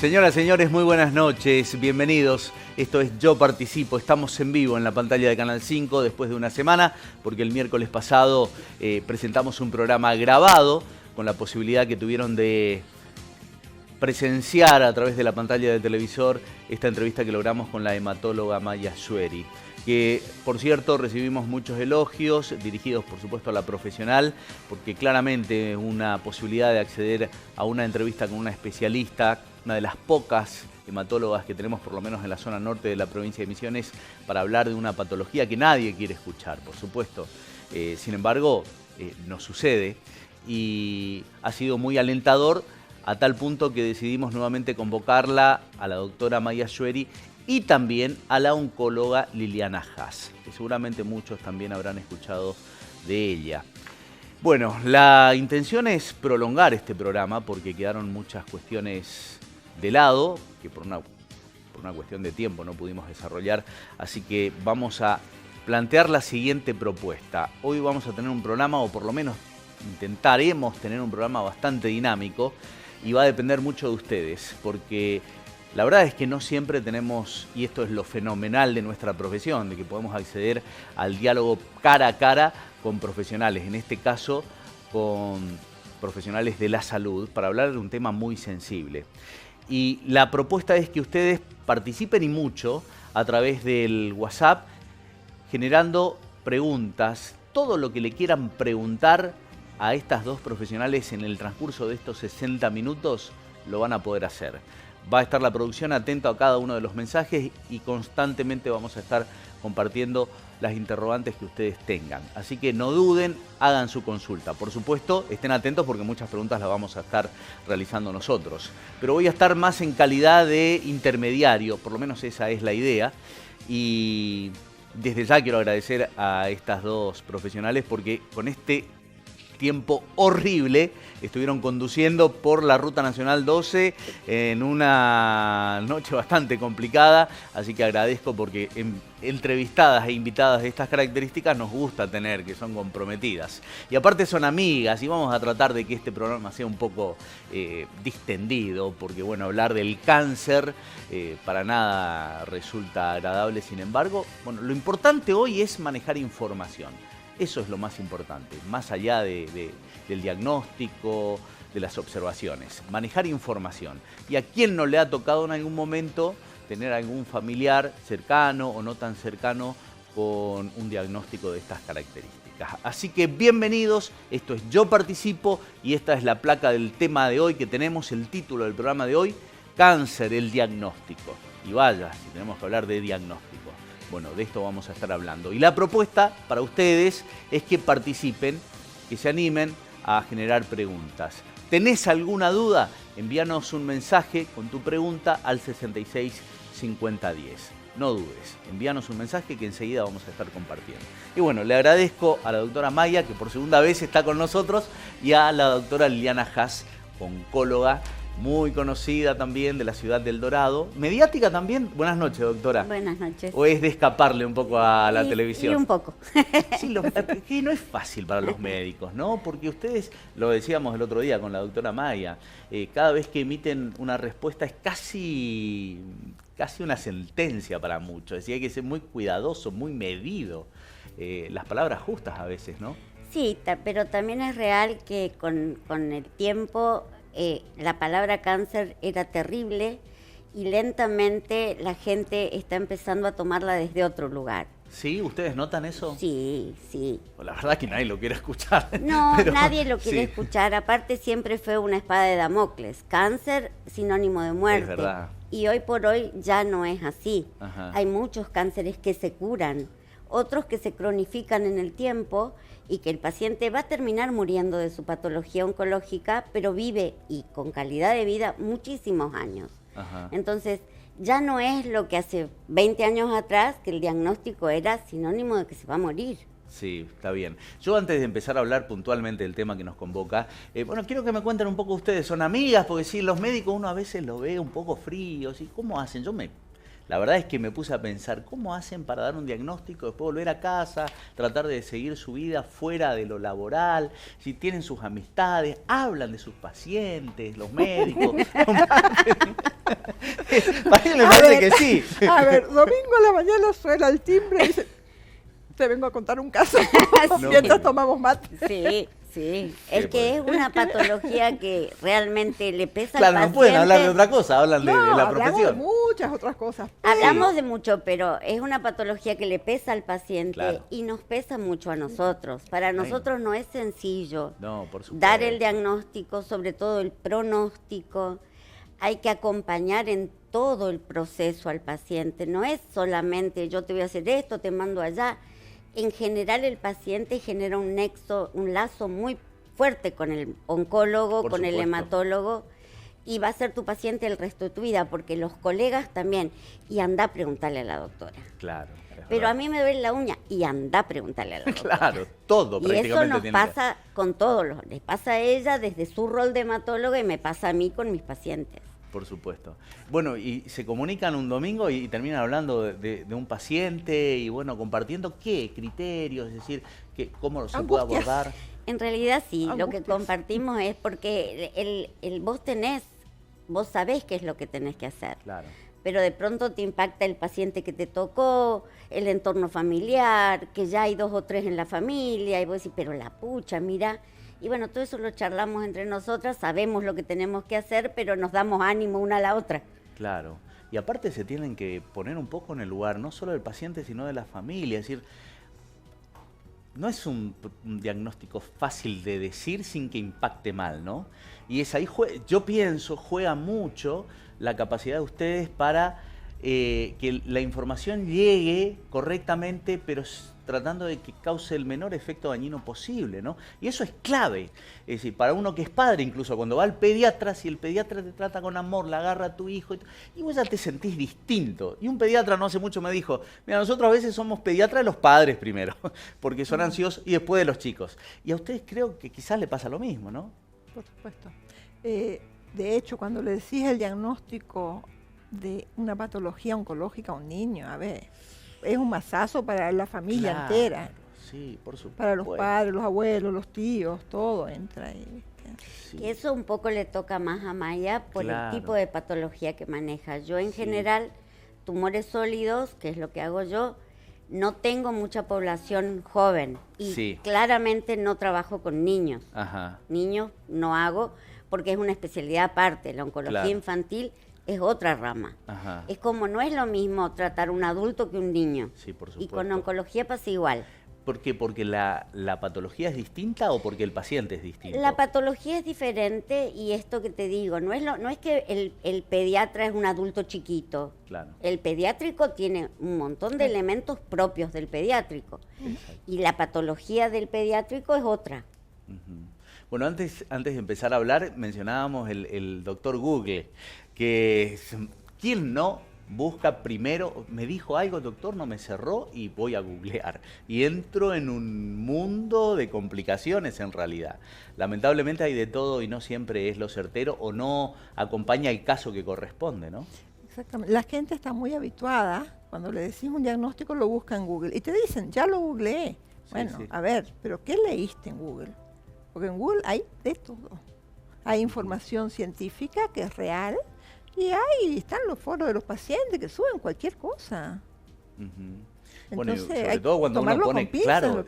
Señoras, señores, muy buenas noches, bienvenidos. Esto es Yo Participo, estamos en vivo en la pantalla de Canal 5 después de una semana, porque el miércoles pasado presentamos un programa grabado con la posibilidad que tuvieron de presenciar a través de la pantalla del televisor esta entrevista que logramos con la hematóloga Maya Schueri, que por cierto recibimos muchos elogios dirigidos por supuesto a la profesional, porque claramente una posibilidad de acceder a una entrevista con una especialista, una de las pocas hematólogas que tenemos por lo menos en la zona norte de la provincia de Misiones, para hablar de una patología que nadie quiere escuchar, por supuesto. Sin embargo, nos sucede y ha sido muy alentador, a tal punto que decidimos nuevamente convocarla a la doctora Maya Schueri y también a la oncóloga Liliana Haas, que seguramente muchos también habrán escuchado de ella. Bueno, la intención es prolongar este programa porque quedaron muchas cuestiones de lado, que por una cuestión de tiempo no pudimos desarrollar, así que vamos a plantear la siguiente propuesta. Hoy vamos a tener un programa, o por lo menos intentaremos tener un programa bastante dinámico, y va a depender mucho de ustedes, porque la verdad es que no siempre tenemos, y esto es lo fenomenal de nuestra profesión, de que podemos acceder al diálogo cara a cara con profesionales, en este caso con profesionales de la salud, para hablar de un tema muy sensible. Y la propuesta es que ustedes participen y mucho a través del WhatsApp, generando preguntas, todo lo que le quieran preguntar a estas dos profesionales en el transcurso de estos 60 minutos, lo van a poder hacer. Va a estar la producción atenta a cada uno de los mensajes y constantemente vamos a estar compartiendo las interrogantes que ustedes tengan. Así que no duden, hagan su consulta. Por supuesto, estén atentos porque muchas preguntas las vamos a estar realizando nosotros. Pero voy a estar más en calidad de intermediario, por lo menos esa es la idea. Y desde ya quiero agradecer a estas dos profesionales porque con este tiempo horrible estuvieron conduciendo por la Ruta Nacional 12 en una noche bastante complicada, así que agradezco porque entrevistadas e invitadas de estas características nos gusta tener, que son comprometidas. Y aparte son amigas y vamos a tratar de que este programa sea un poco distendido, porque bueno, hablar del cáncer para nada resulta agradable. Sin embargo, bueno, lo importante hoy es manejar información. Eso es lo más importante, más allá del diagnóstico, de las observaciones. Manejar información. ¿Y a quién no le ha tocado en algún momento tener algún familiar cercano o no tan cercano con un diagnóstico de estas características? Así que bienvenidos, esto es Yo Participo y esta es la placa del tema de hoy que tenemos, el título del programa de hoy, Cáncer, el diagnóstico. Y vaya, si tenemos que hablar de diagnóstico. Bueno, de esto vamos a estar hablando. Y la propuesta para ustedes es que participen, que se animen a generar preguntas. ¿Tenés alguna duda? Envíanos un mensaje con tu pregunta al 665010. No dudes, envíanos un mensaje que enseguida vamos a estar compartiendo. Y bueno, le agradezco a la doctora Maya, que por segunda vez está con nosotros, y a la doctora Liliana Haas, oncóloga, muy conocida también de la ciudad del Dorado. Mediática también. Buenas noches, doctora. Buenas noches. ¿O es de escaparle un poco a la televisión? Sí, un poco. Sí, que no es fácil para los médicos, ¿no? Porque ustedes, lo decíamos el otro día con la doctora Maya, cada vez que emiten una respuesta es casi una sentencia para muchos. Decía, hay que ser muy cuidadoso, muy medido. Las palabras justas a veces, ¿no? Sí, pero también es real que con el tiempo la palabra cáncer era terrible y lentamente la gente está empezando a tomarla desde otro lugar. ¿Sí? ¿Ustedes notan eso? Sí, sí. La verdad que nadie lo quiere escuchar. No, pero nadie lo quiere sí escuchar. Aparte siempre fue una espada de Damocles. Cáncer, sinónimo de muerte. Es verdad. Y hoy por hoy ya no es así. Ajá. Hay muchos cánceres que se curan, otros que se cronifican en el tiempo y que el paciente va a terminar muriendo de su patología oncológica, pero vive y con calidad de vida muchísimos años. Ajá. Entonces, ya no es lo que hace 20 años atrás, que el diagnóstico era sinónimo de que se va a morir. Sí, está bien. Yo antes de empezar a hablar puntualmente del tema que nos convoca, bueno, quiero que me cuenten un poco ustedes. ¿Son amigas? Porque sí, los médicos uno a veces lo ve un poco fríos. ¿Y cómo hacen? La verdad es que me puse a pensar, ¿cómo hacen para dar un diagnóstico, después volver a casa, tratar de seguir su vida fuera de lo laboral? Si tienen sus amistades, hablan de sus pacientes, los médicos. Para mí me parece que sí. A ver, domingo a la mañana suena el timbre y dice, te vengo a contar un caso mientras tomamos mate. Sí. Sí, es que es una patología que realmente le pesa al paciente. Claro, no pueden hablar de otra cosa, hablan de la profesión. Hablamos de muchas otras cosas. Hablamos de mucho, pero es una patología que le pesa al paciente, claro, y nos pesa mucho a nosotros. Para nosotros no es sencillo por supuesto, dar el diagnóstico, sobre todo el pronóstico. Hay que acompañar en todo el proceso al paciente. No es solamente yo te voy a hacer esto, te mando allá. En general el paciente genera un nexo, un lazo muy fuerte con el oncólogo, con el hematólogo, y va a ser tu paciente el resto de tu vida, porque los colegas también. Y anda a preguntarle a la doctora. Claro. Pero a mí me duele la uña, y anda a preguntarle a la doctora. Claro, todo prácticamente. Y eso nos pasa con todos los, les pasa a ella desde su rol de hematóloga y me pasa a mí con mis pacientes. Por supuesto. Bueno, y se comunican un domingo y terminan hablando de un paciente y bueno, compartiendo qué criterios, es decir, cómo se puede abordar. En realidad sí, lo que compartimos es porque vos sabés qué es lo que tenés que hacer. Claro. Pero de pronto te impacta el paciente que te tocó, el entorno familiar, que ya hay 2 o 3 en la familia, y vos decís, pero la pucha, mira. Y bueno, todo eso lo charlamos entre nosotras, sabemos lo que tenemos que hacer, pero nos damos ánimo una a la otra. Claro. Y aparte se tienen que poner un poco en el lugar, no solo del paciente, sino de la familia. Es decir, no es un diagnóstico fácil de decir sin que impacte mal, ¿no? Y es ahí, yo pienso, juega mucho la capacidad de ustedes para que la información llegue correctamente, pero tratando de que cause el menor efecto dañino posible, ¿no? Y eso es clave. Es decir, para uno que es padre, incluso cuando va al pediatra, si el pediatra te trata con amor, la agarra a tu hijo, y vos ya te sentís distinto. Y un pediatra no hace mucho me dijo, mira, nosotros a veces somos pediatras de los padres primero, porque son ansiosos, y después de los chicos. Y a ustedes creo que quizás le pasa lo mismo, ¿no? Por supuesto. De hecho, cuando le decís el diagnóstico de una patología oncológica a un niño, a ver, es un mazazo para la familia entera. Sí, por supuesto. Para los padres, los abuelos, los tíos, todo entra ahí. Sí. Y eso un poco le toca más a Maya por el tipo de patología que maneja. Yo en general, tumores sólidos, que es lo que hago yo, no tengo mucha población joven y claramente no trabajo con niños. Ajá. Niños no hago porque es una especialidad aparte. La oncología infantil es otra rama. Ajá. Es como, no es lo mismo tratar un adulto que un niño. Sí, por supuesto. Y con oncología pasa igual. ¿Por qué? ¿Porque la patología es distinta o porque el paciente es distinto? La patología es diferente y esto que te digo, no es que el pediatra es un adulto chiquito. Claro. El pediátrico tiene un montón de elementos propios del pediátrico. Exacto. Y la patología del pediátrico es otra. Uh-huh. Bueno, antes de empezar a hablar, mencionábamos el doctor Google, que ¿quién no busca primero? Me dijo algo, doctor, no me cerró, y voy a googlear. Y entro en un mundo de complicaciones en realidad. Lamentablemente hay de todo y no siempre es lo certero o no acompaña el caso que corresponde, ¿no? Exactamente. La gente está muy habituada, cuando le decís un diagnóstico lo busca en Google y te dicen, ya lo googleé. Bueno, a ver, pero ¿qué leíste en Google? Porque en Google hay de todo. Hay información científica que es real y ahí están los foros de los pacientes que suben cualquier cosa. Uh-huh. Bueno, sobre todo cuando uno pone, claro,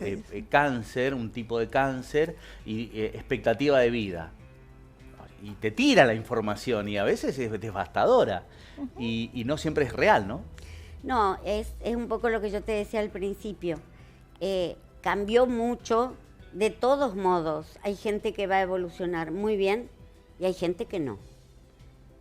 cáncer, un tipo de cáncer y expectativa de vida. Y te tira la información y a veces es devastadora. Uh-huh. Y no siempre es real, ¿no? No, es un poco lo que yo te decía al principio. Cambió mucho. De todos modos, hay gente que va a evolucionar muy bien y hay gente que no.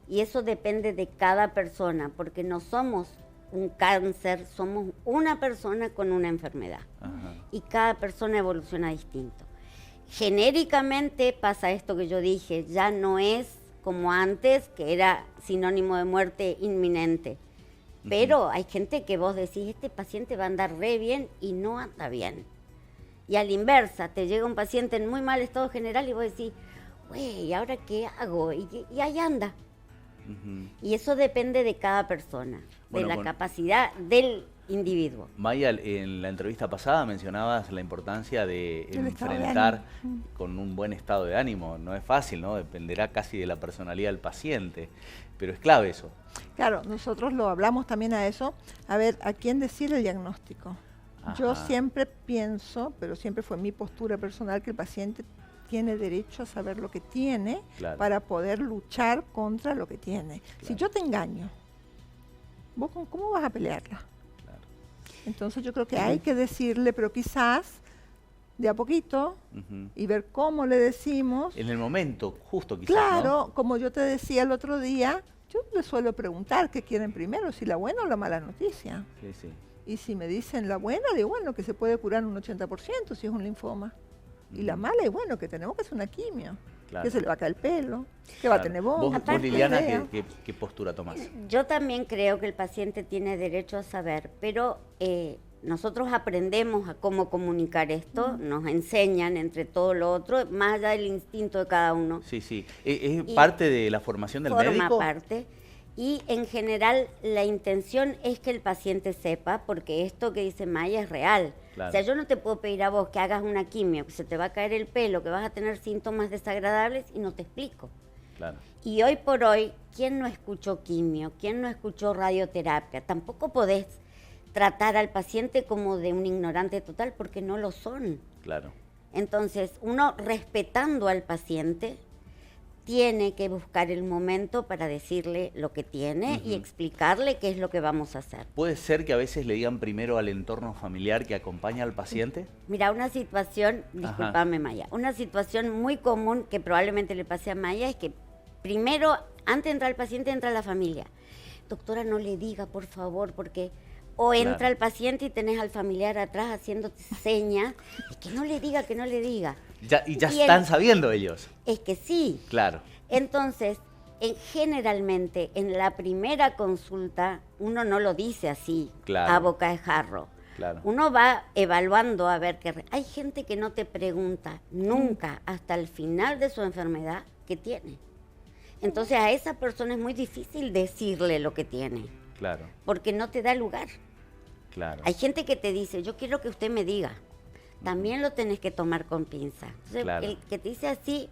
Y eso depende de cada persona, porque no somos un cáncer, somos una persona con una enfermedad. Ajá. Y cada persona evoluciona distinto. Genéricamente pasa esto que yo dije, ya no es como antes, que era sinónimo de muerte inminente. Pero hay gente que vos decís, este paciente va a andar re bien y no anda bien. Y a la inversa, te llega un paciente en muy mal estado general y vos decís, güey, ¿ahora qué hago? Y ahí anda. Y eso depende de cada persona, Bueno, de la capacidad del individuo. Maya, en la entrevista pasada mencionabas la importancia de enfrentar con un buen estado de ánimo. No es fácil, ¿no? Dependerá casi de la personalidad del paciente, pero es clave eso. Claro, nosotros lo hablamos también a eso. A ver, ¿a quién decir el diagnóstico? Yo siempre pienso, pero siempre fue mi postura personal, que el paciente tiene derecho a saber lo que tiene para poder luchar contra lo que tiene. Si yo te engaño, ¿vos cómo vas a pelearla? Entonces yo creo que hay que decirle, pero quizás de a poquito y ver cómo le decimos. En el momento, justo quizás, claro, ¿no? como yo te decía el otro día, yo les suelo preguntar qué quieren primero, si la buena o la mala noticia. Sí, sí. Y si me dicen la buena, digo, bueno, que se puede curar un 80% si es un linfoma. Y la mala es, bueno, que tenemos que hacer una quimio. Que se le va a caer el pelo, que va a tener bomba. ¿Vos, Liliana, qué postura tomás? Yo también creo que el paciente tiene derecho a saber, pero nosotros aprendemos a cómo comunicar esto, nos enseñan entre todo lo otro, más allá del instinto de cada uno. Sí, sí. ¿Es parte de la formación del médico? Forma parte. Y en general la intención es que el paciente sepa, porque esto que dice Maya es real. Claro. O sea, yo no te puedo pedir a vos que hagas una quimio, que se te va a caer el pelo, que vas a tener síntomas desagradables y no te explico. Claro. Y hoy por hoy, ¿quién no escuchó quimio? ¿Quién no escuchó radioterapia? Tampoco podés tratar al paciente como de un ignorante total, porque no lo son. Claro. Entonces, uno respetando al paciente tiene que buscar el momento para decirle lo que tiene y explicarle qué es lo que vamos a hacer. ¿Puede ser que a veces le digan primero al entorno familiar que acompaña al paciente? Mira, una situación, discúlpame Maya, una situación muy común que probablemente le pase a Maya es que primero, antes de entrar el paciente, entra la familia. Doctora, no le diga, por favor, porque... O entra el paciente y tenés al familiar atrás haciéndote señas, y que no le diga, que no le diga. Ya están sabiendo ellos. Es que sí. Claro. Entonces, generalmente en la primera consulta uno no lo dice así, a boca de jarro. Claro. Uno va evaluando a ver qué... Hay gente que no te pregunta nunca hasta el final de su enfermedad qué tiene. Entonces a esa persona es muy difícil decirle lo que tiene. Claro. Porque no te da lugar. Claro. Hay gente que te dice, yo quiero que usted me diga. También lo tenés que tomar con pinza. Entonces, el que te dice así,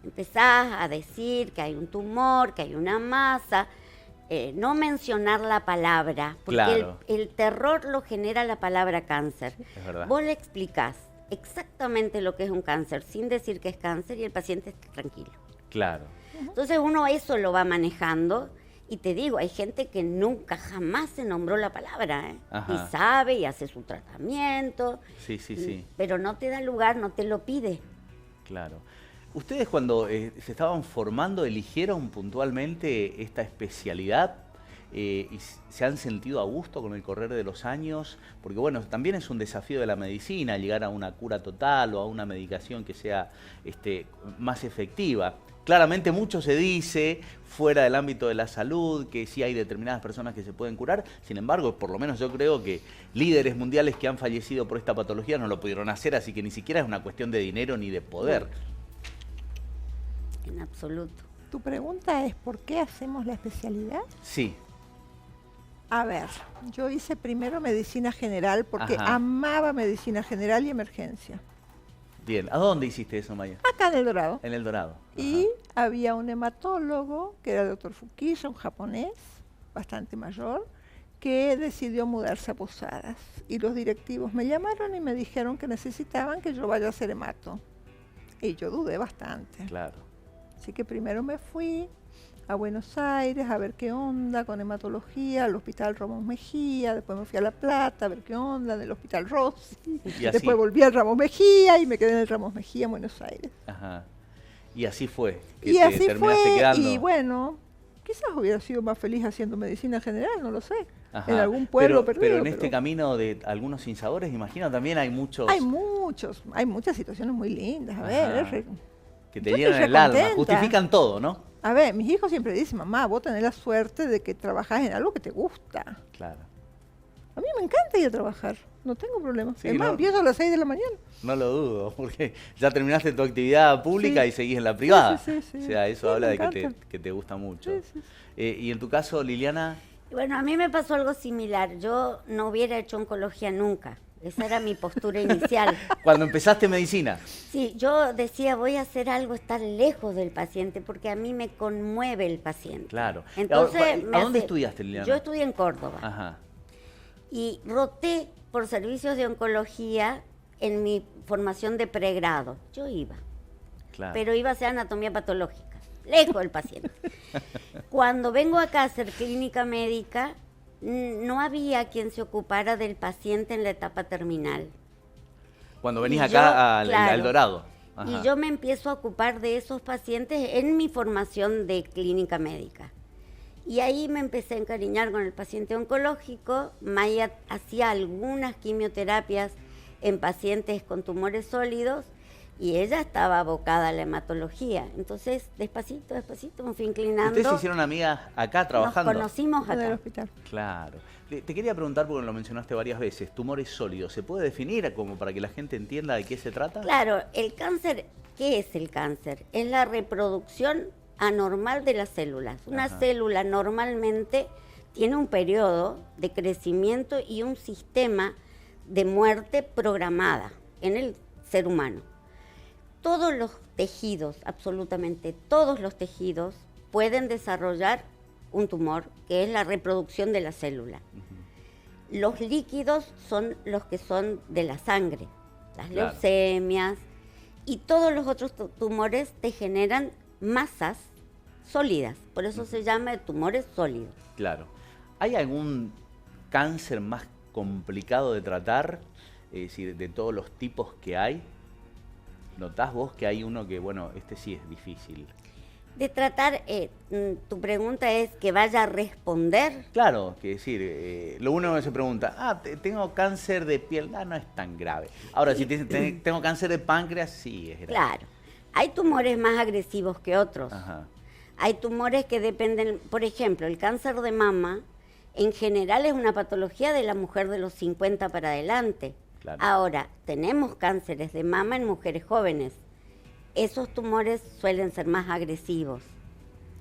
empezás a decir que hay un tumor, que hay una masa, no mencionar la palabra, porque el terror lo genera la palabra cáncer. Es verdad. Vos le explicás exactamente lo que es un cáncer, sin decir que es cáncer, y el paciente está tranquilo. Claro. Entonces uno eso lo va manejando. Y te digo, hay gente que nunca, jamás se nombró la palabra, y sabe y hace su tratamiento. Sí, sí, sí. Pero no te da lugar, no te lo pide. Claro. ¿Ustedes cuando se estaban formando eligieron puntualmente esta especialidad y se han sentido a gusto con el correr de los años? Porque bueno, también es un desafío de la medicina llegar a una cura total o a una medicación que sea más efectiva. Claramente mucho se dice fuera del ámbito de la salud, que sí hay determinadas personas que se pueden curar. Sin embargo, por lo menos yo creo que líderes mundiales que han fallecido por esta patología no lo pudieron hacer, así que ni siquiera es una cuestión de dinero ni de poder. En absoluto. Tu pregunta es, ¿por qué hacemos la especialidad? Sí. A ver, yo hice primero medicina general porque amaba medicina general y emergencia. Bien, ¿a dónde hiciste eso, Maya? Acá en El Dorado. En El Dorado. Y había un hematólogo, que era el doctor Fukushima, un japonés, bastante mayor, que decidió mudarse a Posadas. Y los directivos me llamaron y me dijeron que necesitaban que yo vaya a hacer hemato. Y yo dudé bastante. Claro. Así que primero me fui a Buenos Aires a ver qué onda con hematología, al Hospital Ramos Mejía, después me fui a La Plata a ver qué onda del Hospital Rossi, después volví al Ramos Mejía y me quedé en el Ramos Mejía en Buenos Aires. Ajá. Y así fue. Y así fue, quedando. Y bueno, quizás hubiera sido más feliz haciendo medicina general, no lo sé. En algún pueblo perdido. Pero en este camino de algunos sinsabores, imagino, también hay muchos... Hay muchas situaciones muy lindas, a ver. Que te llenan el alma, justifican todo, ¿no? A ver, mis hijos siempre dicen, mamá, vos tenés la suerte de que trabajás en algo que te gusta. Claro. A mí me encanta ir a trabajar. no tengo problema. Sí, Es más, no. empiezo a las 6 de la mañana. No lo dudo, porque ya terminaste tu actividad pública Sí. y seguís en la privada. Sí. O sea, eso Sí, habla me de encanta. que te gusta mucho. Sí. Y en tu caso, Liliana, Bueno, a mí me pasó algo similar. Yo no hubiera hecho oncología nunca. Esa era mi postura inicial. cuando empezaste medicina, Sí, yo decía, voy a hacer algo, estar lejos del paciente, porque a mí me conmueve el paciente. claro. Entonces, ¿A dónde estudiaste, Liliana? Yo estudié en Córdoba. Ajá, Y roté por servicios de oncología en mi formación de pregrado. Yo iba, claro. pero iba a hacer anatomía patológica, lejos del paciente. Cuando vengo acá a hacer clínica médica, no había quien se ocupara del paciente en la etapa terminal. Cuando venís Y acá yo, claro, al Dorado. Ajá. Y yo me empiezo a ocupar de esos pacientes en mi formación de clínica médica. Y ahí me empecé a encariñar con el paciente oncológico. Maya hacía algunas quimioterapias en pacientes con tumores sólidos y ella estaba abocada a la hematología. Entonces, despacito, me fui inclinando. Ustedes se hicieron amigas acá trabajando. Nos conocimos En el acá. hospital. Claro. Te quería preguntar, porque lo mencionaste varias veces, tumores sólidos. ¿Se puede definir como para que la gente entienda de qué se trata? Claro, el cáncer, ¿qué es el cáncer? Es la reproducción anormal de las células. Una Ajá. célula normalmente tiene un periodo de crecimiento y un sistema de muerte programada en el ser humano. Todos los tejidos, absolutamente todos los tejidos, pueden desarrollar un tumor, que es la reproducción de la célula. Los líquidos son los que son de la sangre, las Claro. leucemias, y todos los otros tumores te generan masas sólidas, por eso se llama tumores sólidos. Claro. ¿Hay algún cáncer más complicado de tratar? Es decir, de todos los tipos que hay. ¿Notás vos que hay uno que, bueno, este sí es difícil? De tratar, tu pregunta es que vaya a responder. Claro, que decir, lo uno que se pregunta, tengo cáncer de piel, no es tan grave. Ahora, si tengo cáncer de páncreas, sí es grave. Claro, hay tumores más agresivos que otros. Ajá. Hay tumores que dependen, por ejemplo, el cáncer de mama, en general es una patología de la mujer de los 50 para adelante. Claro. Ahora, tenemos cánceres de mama en mujeres jóvenes. Esos tumores suelen ser más agresivos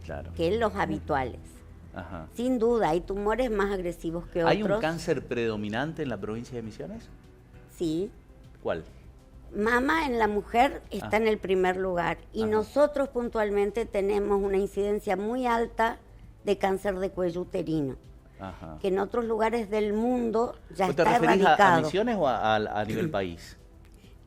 Claro. que los habituales. Ajá. Sin duda, hay tumores más agresivos que ¿Hay otros. un cáncer predominante en la provincia de Misiones? Sí. ¿Cuál? Mama en la mujer está en el primer lugar y Ajá. nosotros puntualmente tenemos una incidencia muy alta de cáncer de cuello uterino, Ajá. que en otros lugares del mundo ya ¿Vos te está referís erradicado. a Misiones o a nivel país?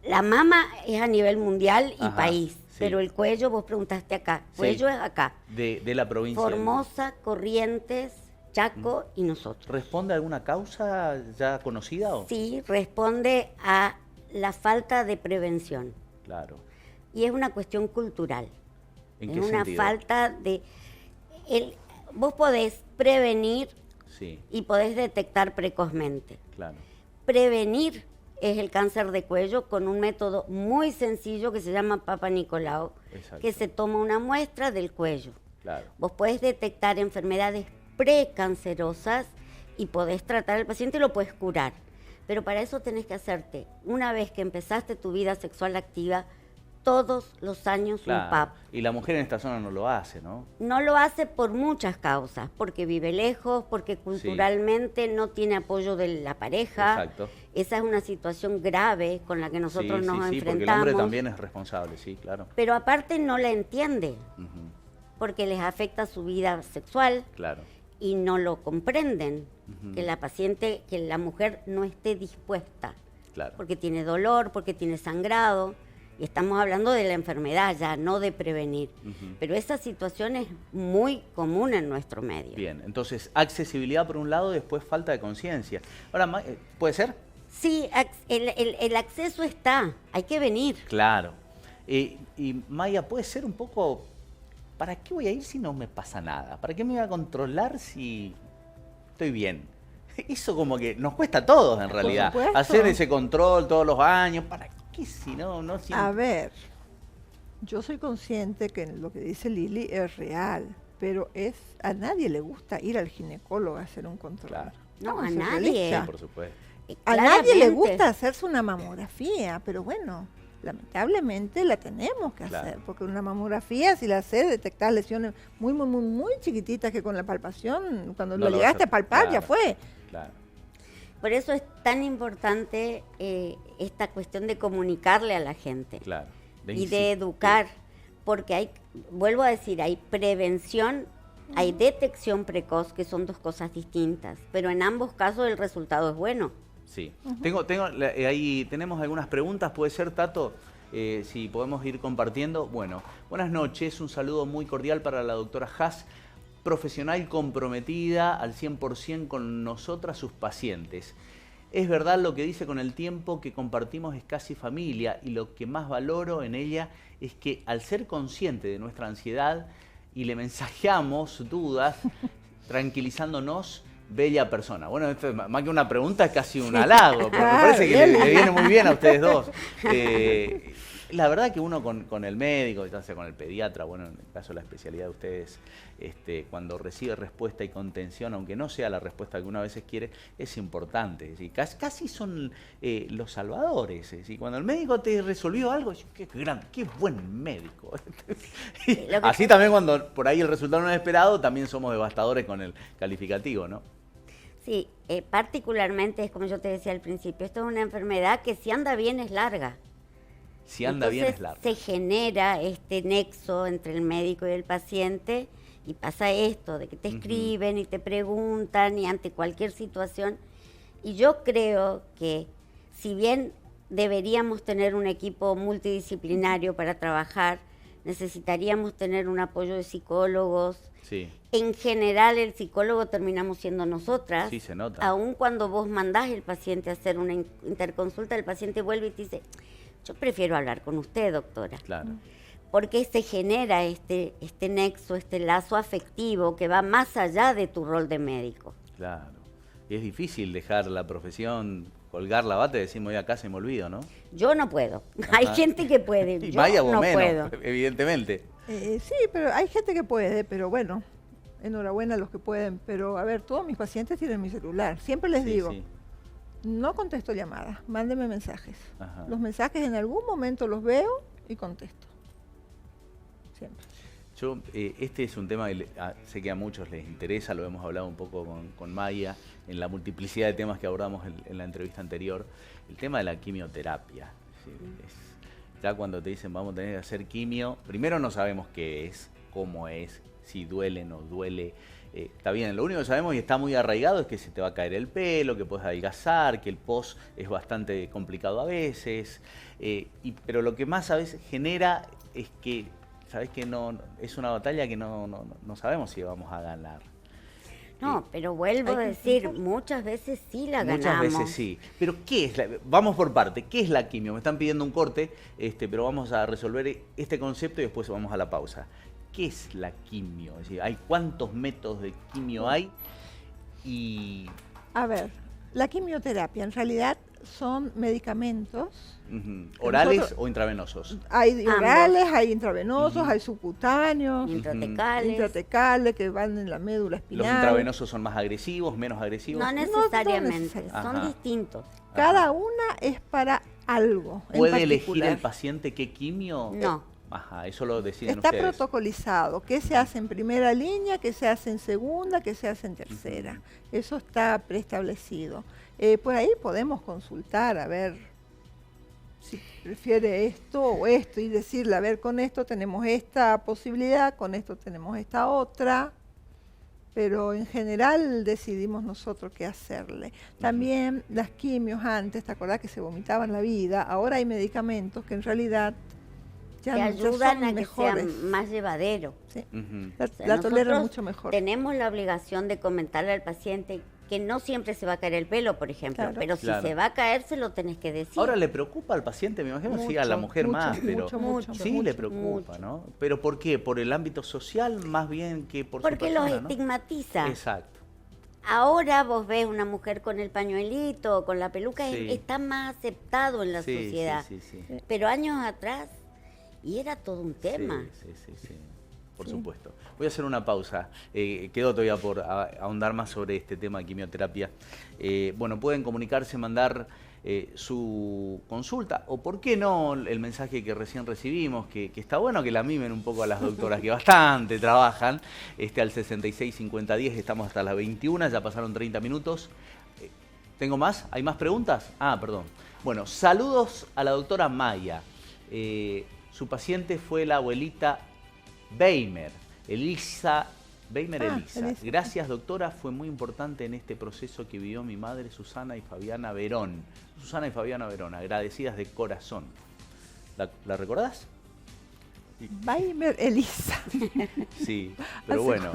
La mama es a nivel mundial y Ajá, país, sí. pero el cuello, vos preguntaste acá, Sí. cuello es acá. De la provincia. Formosa, Corrientes, Chaco y nosotros. ¿Responde a alguna causa ya conocida o? Sí, responde a la falta de prevención Claro. y es una cuestión cultural. ¿En Es qué una sentido? falta de... vos podés prevenir Sí, y podés detectar precozmente. claro. Prevenir es el cáncer de cuello con un método muy sencillo que se llama Papa Nicolau, Exacto. que se toma una muestra del cuello. Claro. Vos podés detectar enfermedades precancerosas y podés tratar al paciente y lo podés curar. Pero para eso tenés que hacerte, una vez que empezaste tu vida sexual activa, todos los años un Claro. PAP. Y la mujer en esta zona no lo hace, ¿no? No lo hace por muchas causas, porque vive lejos, porque culturalmente no tiene apoyo de la pareja. Exacto. Esa es una situación grave con la que nosotros sí, nos sí, enfrentamos. porque el hombre también es responsable, sí, claro. Pero aparte no la entiende, Ujú, porque les afecta su vida sexual claro. y no lo comprenden, Ujú. que la paciente, que la mujer no esté dispuesta, Claro. porque tiene dolor, porque tiene sangrado. Y estamos hablando de la enfermedad ya, no de prevenir. Ujú. Pero esa situación es muy común en nuestro medio. Bien, entonces accesibilidad por un lado, después falta de conciencia. Ahora, ¿puede ser? Sí, el acceso está, hay que venir. Claro. Y Maya, ¿puede ser un poco, ¿para qué voy a ir si no me pasa nada? ¿Para qué me voy a controlar si estoy bien? Eso como que nos cuesta a todos en realidad. supuesto. Hacer ese control todos los años, ¿para qué si no? A ver, yo soy consciente que lo que dice Lili es real, pero a nadie le gusta ir al ginecólogo a hacer un control. Claro. No, Vamos a ser nadie. realistas. Por supuesto. A nadie le gusta hacerse una mamografía, pero bueno, lamentablemente la tenemos que hacer, porque una mamografía, si la haces, detectar lesiones muy, muy, muy, muy chiquititas que con la palpación, cuando lo llegaste a palpar, ya fue. Claro. Por eso es tan importante esta cuestión de comunicarle a la gente. Claro. Y de educar, porque vuelvo a decir, hay prevención, hay detección precoz, que son dos cosas distintas, pero en ambos casos el resultado es bueno. Sí. Ahí tenemos algunas preguntas, puede ser, Tato, si podemos ir compartiendo. Bueno, buenas noches, un saludo muy cordial para la doctora Haas, profesional comprometida al 100% con nosotras, sus pacientes. Es verdad lo que dice, con el tiempo que compartimos es casi familia, y lo que más valoro en ella es que al ser consciente de nuestra ansiedad y le mensajeamos dudas, tranquilizándonos, bella persona. Bueno, esto es más que una pregunta, es casi un halago, pero me parece que le viene muy bien a ustedes dos. La verdad que uno con el médico, ya sea con el pediatra, bueno, en el caso de la especialidad de ustedes, cuando recibe respuesta y contención, aunque no sea la respuesta que uno a veces quiere, es importante. Es decir, casi son los salvadores. Es decir, cuando el médico te resolvió algo, qué grande, qué buen médico. Así también cuando por ahí el resultado no es esperado, también somos devastadores con el calificativo, ¿no? Sí, particularmente, es como yo te decía al principio, esto es una enfermedad que si anda bien es larga. Si anda bien es larga. Se genera este nexo entre el médico y el paciente, y pasa esto, de que te escriben y te preguntan y ante cualquier situación. Y yo creo que si bien deberíamos tener un equipo multidisciplinario para trabajar, necesitaríamos tener un apoyo de psicólogos. Sí. En general, el psicólogo terminamos siendo nosotras. Sí, se nota. Aun cuando vos mandás al paciente a hacer una interconsulta, el paciente vuelve y te dice, yo prefiero hablar con usted, doctora. Claro. Porque se genera este nexo, este lazo afectivo que va más allá de tu rol de médico. Claro. Y es difícil dejar la profesión, colgar la bata y decir, me voy a casa y me olvido, ¿no? Yo no puedo. Ajá. Hay gente que puede. Y yo vaya no menos, puedo. Evidentemente. Sí, pero hay gente que puede, pero bueno, enhorabuena a los que pueden. Pero a ver, todos mis pacientes tienen mi celular. Siempre les digo, no contesto llamadas, mándenme mensajes. Ajá. Los mensajes en algún momento los veo y contesto. Siempre. Yo, este es un tema que sé que a muchos les interesa, lo hemos hablado un poco con Maya en la multiplicidad de temas que abordamos en la entrevista anterior. El tema de la quimioterapia. ¿Sí? Ya cuando te dicen vamos a tener que hacer quimio, primero no sabemos qué es, cómo es, si duele, no duele. Está bien, lo único que sabemos y está muy arraigado es que se te va a caer el pelo, que puedes adelgazar, que el post es bastante complicado a veces. Pero lo que más a veces genera es que sabes que no es una batalla que no sabemos si vamos a ganar. No, pero vuelvo a decir, muchas veces sí la ganamos. Muchas veces sí. Pero ¿qué es vamos por parte, ¿qué es la quimio? Me están pidiendo un corte, pero vamos a resolver este concepto y después vamos a la pausa. ¿Qué es la quimio? Es decir, ¿cuántos métodos de quimio hay? A ver, la quimioterapia en realidad son medicamentos. ¿Orales o intravenosos? Hay orales, hay intravenosos, hay subcutáneos, intratecales que van en la médula espinal. ¿Los intravenosos son más agresivos, menos agresivos? No necesariamente, son distintos. Cada una es para algo. ¿Puede elegir el paciente qué quimio? No. Ajá, eso lo deciden Está ustedes. protocolizado, qué se hace en primera línea, qué se hace en segunda, qué se hace en tercera. Eso está preestablecido. Por ahí podemos consultar, a ver si prefiere esto o esto y decirle, a ver, con esto tenemos esta posibilidad, con esto tenemos esta otra, pero en general decidimos nosotros qué hacerle. También las quimios antes, ¿te acordás que se vomitaban la vida? Ahora hay medicamentos que en realidad te ayudan a que sea más llevadero. Sí. La toleran mucho mejor. Tenemos la obligación de comentarle al paciente que no siempre se va a caer el pelo, por ejemplo, pero si se va a caer, se lo tenés que decir. Ahora le preocupa al paciente, me imagino, sí, a la mujer más, pero sí le preocupa, ¿no? ¿Pero por qué? ¿Por el ámbito social más bien que por su persona? Porque los estigmatiza. Exacto. Ahora vos ves una mujer con el pañuelito, con la peluca, está más aceptado en la sociedad. Pero años atrás, y era todo un tema. por supuesto. Voy a hacer una pausa. Quedo todavía por ahondar más sobre este tema de quimioterapia. Bueno, pueden comunicarse, mandar su consulta, o por qué no el mensaje que recién recibimos, que está bueno que la mimen un poco a las doctoras, que bastante trabajan, al 66 50 10, estamos hasta las 21, ya pasaron 30 minutos. ¿Tengo más? ¿Hay más preguntas? Ah, perdón. Bueno, saludos a la doctora Maya. Su paciente fue la abuelita Weimer, Elisa. Gracias, doctora, fue muy importante en este proceso que vivió mi madre Susana y Fabiana Verón. Susana y Fabiana Verón, agradecidas de corazón. ¿La recordás? Weimer Elisa. Sí, pero bueno.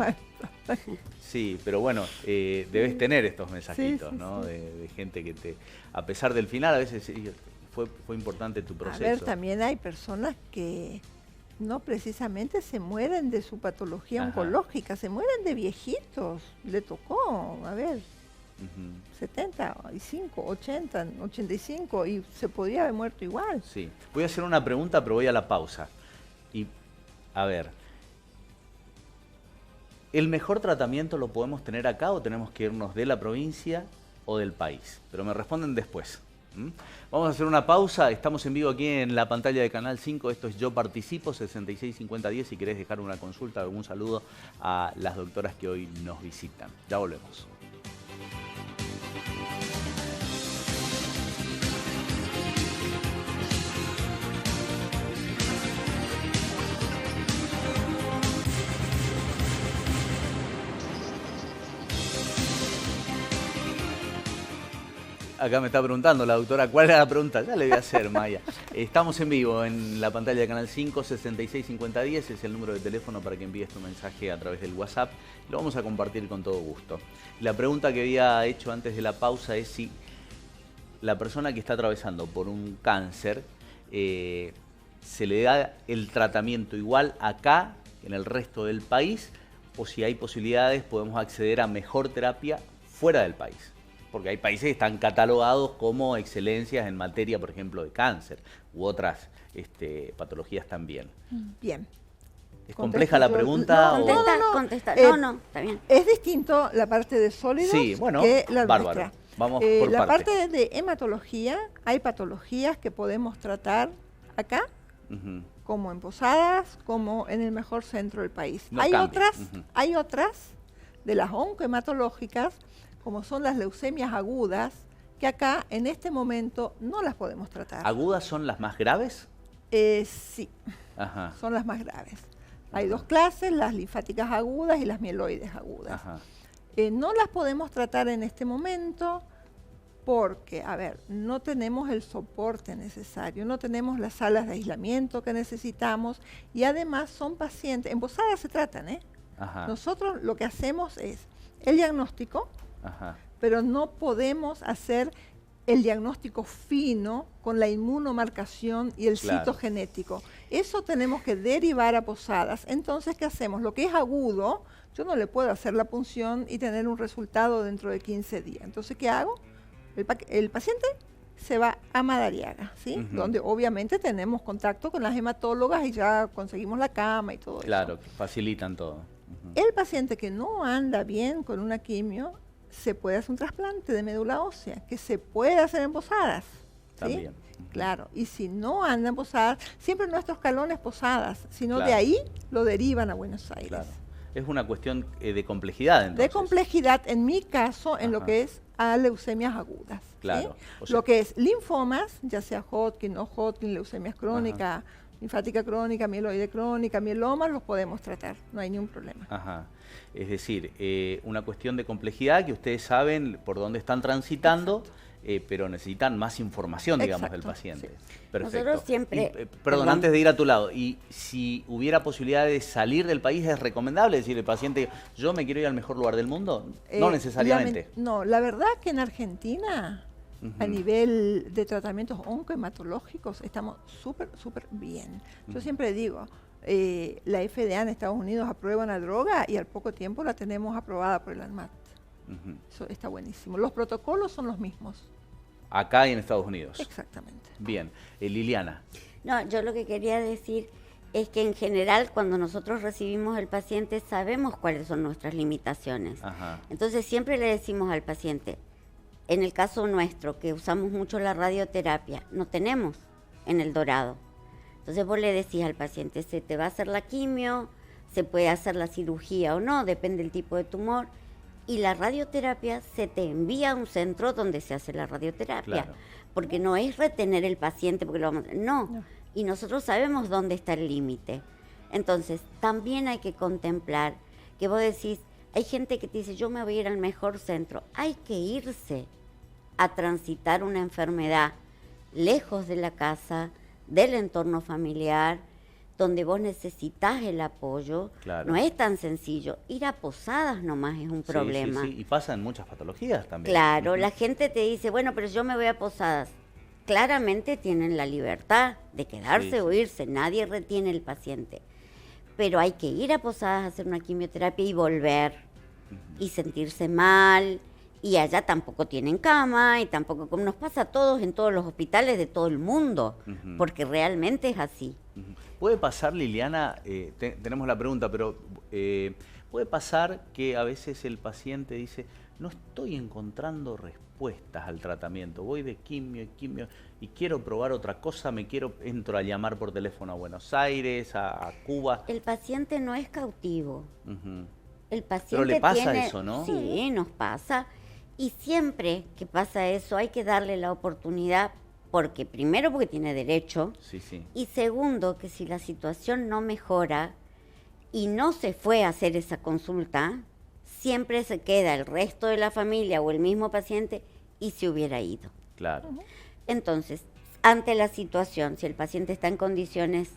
Sí, pero bueno, debes tener estos mensajitos, sí, ¿no? Sí. De gente que te, a pesar del final, a veces fue importante tu proceso. A ver, también hay personas que no precisamente se mueren de su patología oncológica, se mueren de viejitos. Le tocó, a ver, 75, 80, 85 y se podría haber muerto igual. Sí, voy a hacer una pregunta, pero voy a la pausa. Y, a ver, ¿el mejor tratamiento lo podemos tener acá o tenemos que irnos de la provincia o del país? Pero me responden después. Vamos a hacer una pausa, estamos en vivo aquí en la pantalla de Canal 5, esto es Yo Participo, 66 50 10, si querés dejar una consulta, algún saludo a las doctoras que hoy nos visitan. Ya volvemos. Acá me está preguntando la doctora, ¿cuál era la pregunta? Ya le voy a hacer, Maya. Estamos en vivo en la pantalla de Canal 5, 66 50 10, es el número de teléfono para que envíes tu mensaje a través del WhatsApp. Lo vamos a compartir con todo gusto. La pregunta que había hecho antes de la pausa es si la persona que está atravesando por un cáncer, se le da el tratamiento igual acá, en el resto del país, o si hay posibilidades, podemos acceder a mejor terapia fuera del país. Porque hay países que están catalogados como excelencias en materia, por ejemplo, de cáncer u otras patologías también. Bien. ¿Es compleja la pregunta? Contesta. No, está bien. Es distinto la parte de sólidos que la bárbaro. nuestra. Vamos por la parte de hematología, hay patologías que podemos tratar acá, como en Posadas, como en el mejor centro del país. No hay otras de las oncohematológicas, como son las leucemias agudas, que acá en este momento no las podemos tratar. ¿Agudas son las más graves? Sí, son las más graves. Hay dos clases, las linfáticas agudas y las mieloides agudas. No las podemos tratar en este momento porque, a ver, no tenemos el soporte necesario, no tenemos las salas de aislamiento que necesitamos y además son pacientes, en Posadas se tratan, Nosotros lo que hacemos es el diagnóstico, pero no podemos hacer el diagnóstico fino con la inmunomarcación y el citogenético. Eso tenemos que derivar a Posadas. Entonces, ¿qué hacemos? Lo que es agudo, yo no le puedo hacer la punción y tener un resultado dentro de 15 días. Entonces, ¿qué hago? El paciente se va a Madariaga, ¿sí? Donde obviamente tenemos contacto con las hematólogas y ya conseguimos la cama y todo eso. Claro, facilitan todo. El paciente que no anda bien con una quimio, se puede hacer un trasplante de médula ósea, que se puede hacer en Posadas. ¿Sí? También. Claro, y si no anda en Posadas, siempre nuestro escalón es Posadas, sino de ahí lo derivan a Buenos Aires. Claro. Es una cuestión de complejidad, entonces. De complejidad, en mi caso, en lo que es a leucemias agudas. Claro. ¿Sí? O sea, lo que es linfomas, ya sea Hodgkin, no Hodgkin, leucemias crónicas, linfática crónica, mieloide crónica, mielomas, los podemos tratar, no hay ningún problema. Es decir, una cuestión de complejidad que ustedes saben por dónde están transitando, pero necesitan más información, digamos, del paciente. Sí. Perfecto. Nosotros siempre... Perdón, antes de ir a tu lado, y si hubiera posibilidad de salir del país, ¿es recomendable decirle al paciente, yo me quiero ir al mejor lugar del mundo? No necesariamente. No, la verdad que en Argentina, a nivel de tratamientos oncohematológicos, estamos súper bien. Yo siempre digo, la FDA en Estados Unidos aprueba una droga y al poco tiempo la tenemos aprobada por el ANMAT. Eso está buenísimo. Los protocolos son los mismos. Acá y en Estados Unidos. Exactamente. Bien. Liliana. No, yo lo que quería decir es que en general cuando nosotros recibimos al paciente sabemos cuáles son nuestras limitaciones. Ajá. Entonces siempre le decimos al paciente, en el caso nuestro, que usamos mucho la radioterapia, no tenemos en El Dorado. Entonces vos le decís al paciente, se te va a hacer la quimio, se puede hacer la cirugía o no, depende del tipo de tumor, y la radioterapia se te envía a un centro donde se hace la radioterapia, Claro. porque no es retener el paciente, porque lo vamos a... No, y nosotros sabemos dónde está el límite. Entonces, también hay que contemplar que vos decís, hay gente que te dice, yo me voy a ir al mejor centro. Hay que irse a transitar una enfermedad lejos de la casa, del entorno familiar, donde vos necesitas el apoyo. Claro. No es tan sencillo. Ir a posadas nomás es un problema. Sí, y pasa en muchas patologías también. Claro, Ujú. la gente te dice, bueno, pero yo me voy a posadas. Claramente tienen la libertad de quedarse Sí, o sí. irse, nadie retiene el paciente. Pero hay que ir a posadas a hacer una quimioterapia y volver y sentirse mal. Y allá tampoco tienen cama y tampoco, como nos pasa a todos en todos los hospitales de todo el mundo, Ujú. porque realmente es así. Ujú. Puede pasar, Liliana, tenemos la pregunta, pero puede pasar que a veces el paciente dice, no estoy encontrando respuestas al tratamiento, voy de quimio y quiero probar otra cosa, entro a llamar por teléfono a Buenos Aires, a Cuba. El paciente no es cautivo. Ujú. El paciente Pero le pasa tiene, eso, ¿no? Sí, nos pasa. Y siempre que pasa eso hay que darle la oportunidad, porque primero porque tiene derecho, Sí, sí. y segundo que si la situación no mejora y no se fue a hacer esa consulta, siempre se queda el resto de la familia o el mismo paciente y se hubiera ido. Claro. Entonces, ante la situación, si el paciente está en condiciones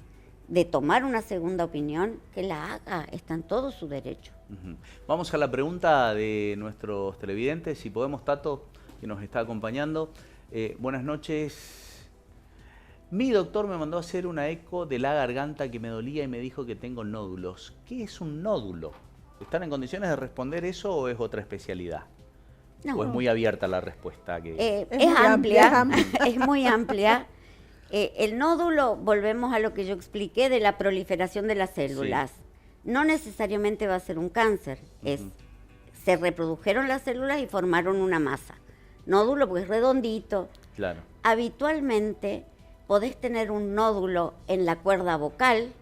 de tomar una segunda opinión, que la haga, está en todo su derecho. Ujú. Vamos a la pregunta de nuestros televidentes, si podemos, Tato, que nos está acompañando. Buenas noches. Mi doctor me mandó a hacer una eco de la garganta que me dolía y me dijo que tengo nódulos. ¿Qué es un nódulo? ¿Están en condiciones de responder eso o es otra especialidad? No. ¿O es muy abierta la respuesta? Es muy amplia, amplia. es muy amplia. El nódulo, volvemos a lo que yo expliqué de la proliferación de las células. No necesariamente va a ser un cáncer, se reprodujeron las células y formaron una masa. Nódulo porque es redondito. Claro, Habitualmente podés tener un nódulo en la cuerda vocal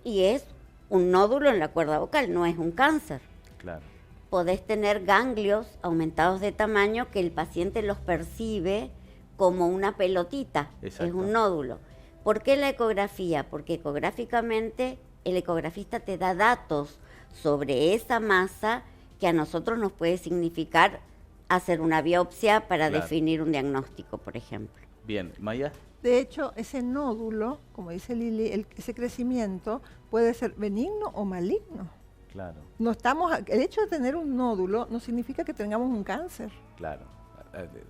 y es un nódulo en la cuerda vocal, no es un cáncer. claro. Podés tener ganglios aumentados de tamaño que el paciente los percibe como una pelotita, Exacto. es un nódulo. ¿Por qué la ecografía? Porque ecográficamente el ecografista te da datos sobre esa masa que a nosotros nos puede significar hacer una biopsia para Claro. definir un diagnóstico, por ejemplo. Bien, Maya. De hecho, ese nódulo, como dice Lili, ese crecimiento puede ser benigno o maligno. Claro, El hecho de tener un nódulo no significa que tengamos un cáncer. claro.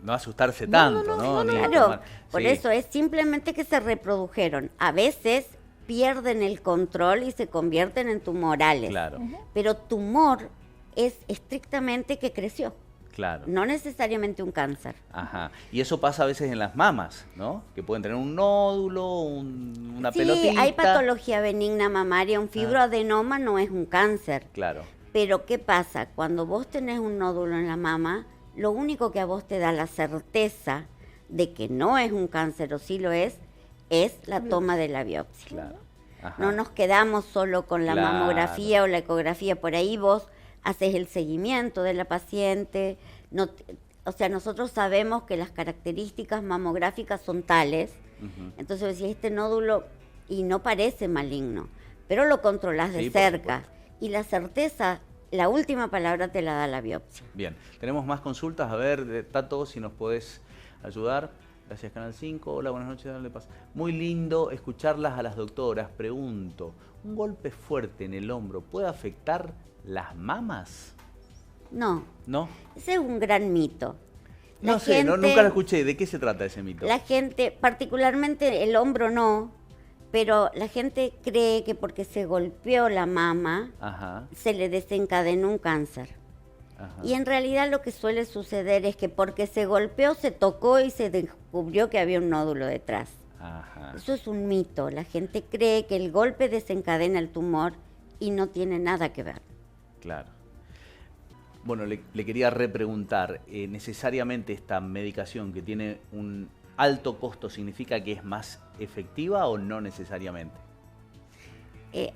No asustarse No, tanto, no, ¿no? Ni Claro, tomar- por Sí, eso es simplemente que se reprodujeron. A veces pierden el control y se convierten en tumorales. Claro, Pero tumor es estrictamente que creció, claro. no necesariamente un cáncer. Ajá. Y eso pasa a veces en las mamas, ¿no? Que pueden tener un nódulo, una Sí, pelotita. hay patología benigna mamaria, un fibroadenoma no es un cáncer. Claro, Pero ¿qué pasa? Cuando vos tenés un nódulo en la mama, lo único que a vos te da la certeza de que no es un cáncer o sí lo es la toma de la biopsia. claro. Ajá. No nos quedamos solo con la Claro. mamografía o la ecografía, por ahí vos haces el seguimiento de la paciente. O sea, nosotros sabemos que las características mamográficas son tales, Ujú. entonces si este nódulo, y no parece maligno, pero lo controlás de Sí, por cerca, y la certeza, la última palabra te la da la biopsia. Bien, tenemos más consultas. A ver, Tato, si nos podés ayudar. Gracias, Canal 5. Hola, buenas noches. Dale paz. Muy lindo escucharlas a las doctoras. Pregunto, ¿un golpe fuerte en el hombro puede afectar las mamas? No, ¿No? ese es un gran mito. La No sé, gente- nunca lo escuché. ¿De qué se trata ese mito? La gente, particularmente el hombro no, pero la gente cree que porque se golpeó la mama, Ajá, se le desencadenó un cáncer. ajá. Y en realidad lo que suele suceder es que porque se golpeó, se tocó y se descubrió que había un nódulo detrás. Ajá. Eso es un mito. La gente cree que el golpe desencadena el tumor y no tiene nada que ver. Claro. Bueno, le quería repreguntar, ¿necesariamente esta medicación que tiene un alto costo significa que es más efectiva o no necesariamente?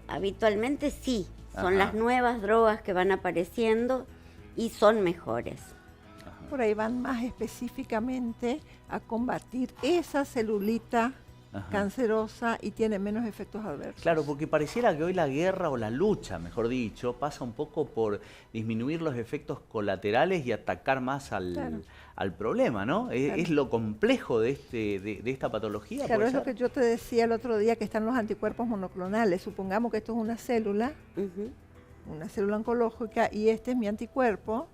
Habitualmente sí, son Ajá. las nuevas drogas que van apareciendo y son mejores. Ajá. Por ahí van más específicamente a combatir esa celulita Ajá. cancerosa y tiene menos efectos adversos. Claro, porque pareciera que hoy la guerra o la lucha, mejor dicho, pasa un poco por disminuir los efectos colaterales y atacar más al problema, ¿no? Claro. Es lo complejo de esta patología. Claro, ¿puede es lo ser? que yo te decía el otro día, que están los anticuerpos monoclonales. Supongamos que esto es una célula oncológica, y este es mi anticuerpo.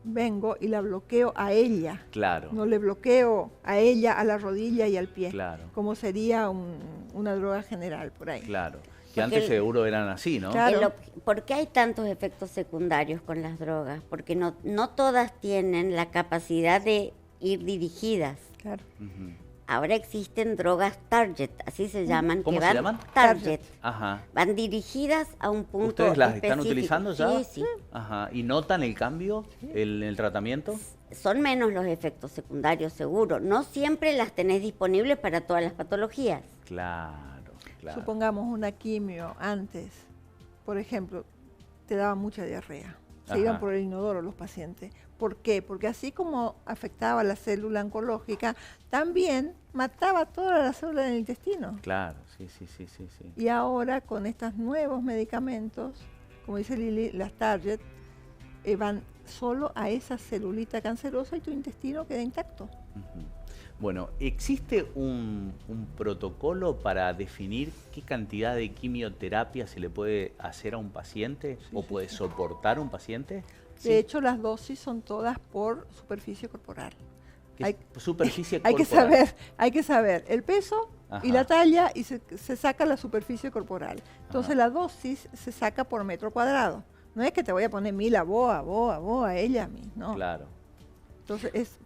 Vengo y la bloqueo a ella. Claro. No le bloqueo a ella, a la rodilla y al pie. Claro. Como sería una droga general por ahí. Claro. Que antes seguro eran así, ¿no? Claro. ¿Por qué hay tantos efectos secundarios con las drogas? Porque no todas tienen la capacidad de ir dirigidas. Claro. Ujú. Ahora existen drogas target, así se llaman. ¿Cómo que se van llaman? Target. Ajá. Van dirigidas a un punto ¿Ustedes las están específico. utilizando ya? Sí, sí. Ajá. ¿Y notan el cambio en el tratamiento? Son menos los efectos secundarios, seguro. No siempre las tenés disponibles para todas las patologías. Claro, claro. Supongamos una quimio antes, por ejemplo, te daba mucha diarrea. Se Ajá. iban por el inodoro los pacientes. ¿Por qué? Porque así como afectaba la célula oncológica, también mataba todas las células del intestino. Claro, sí. Y ahora con estos nuevos medicamentos, como dice Lili, las Target, van solo a esa celulita cancerosa y tu intestino queda intacto. Ujú. Bueno, ¿existe un protocolo para definir qué cantidad de quimioterapia se le puede hacer a un paciente o puede soportar un paciente? De hecho, las dosis son todas por superficie corporal. ¿Qué superficie Hay corporal? hay que saber el peso Ajá. y la talla, y se saca la superficie corporal. Entonces Ajá. la dosis se saca por metro cuadrado. No es que te voy a poner 1000 a vos, a ella, a mí, no. Claro. Entonces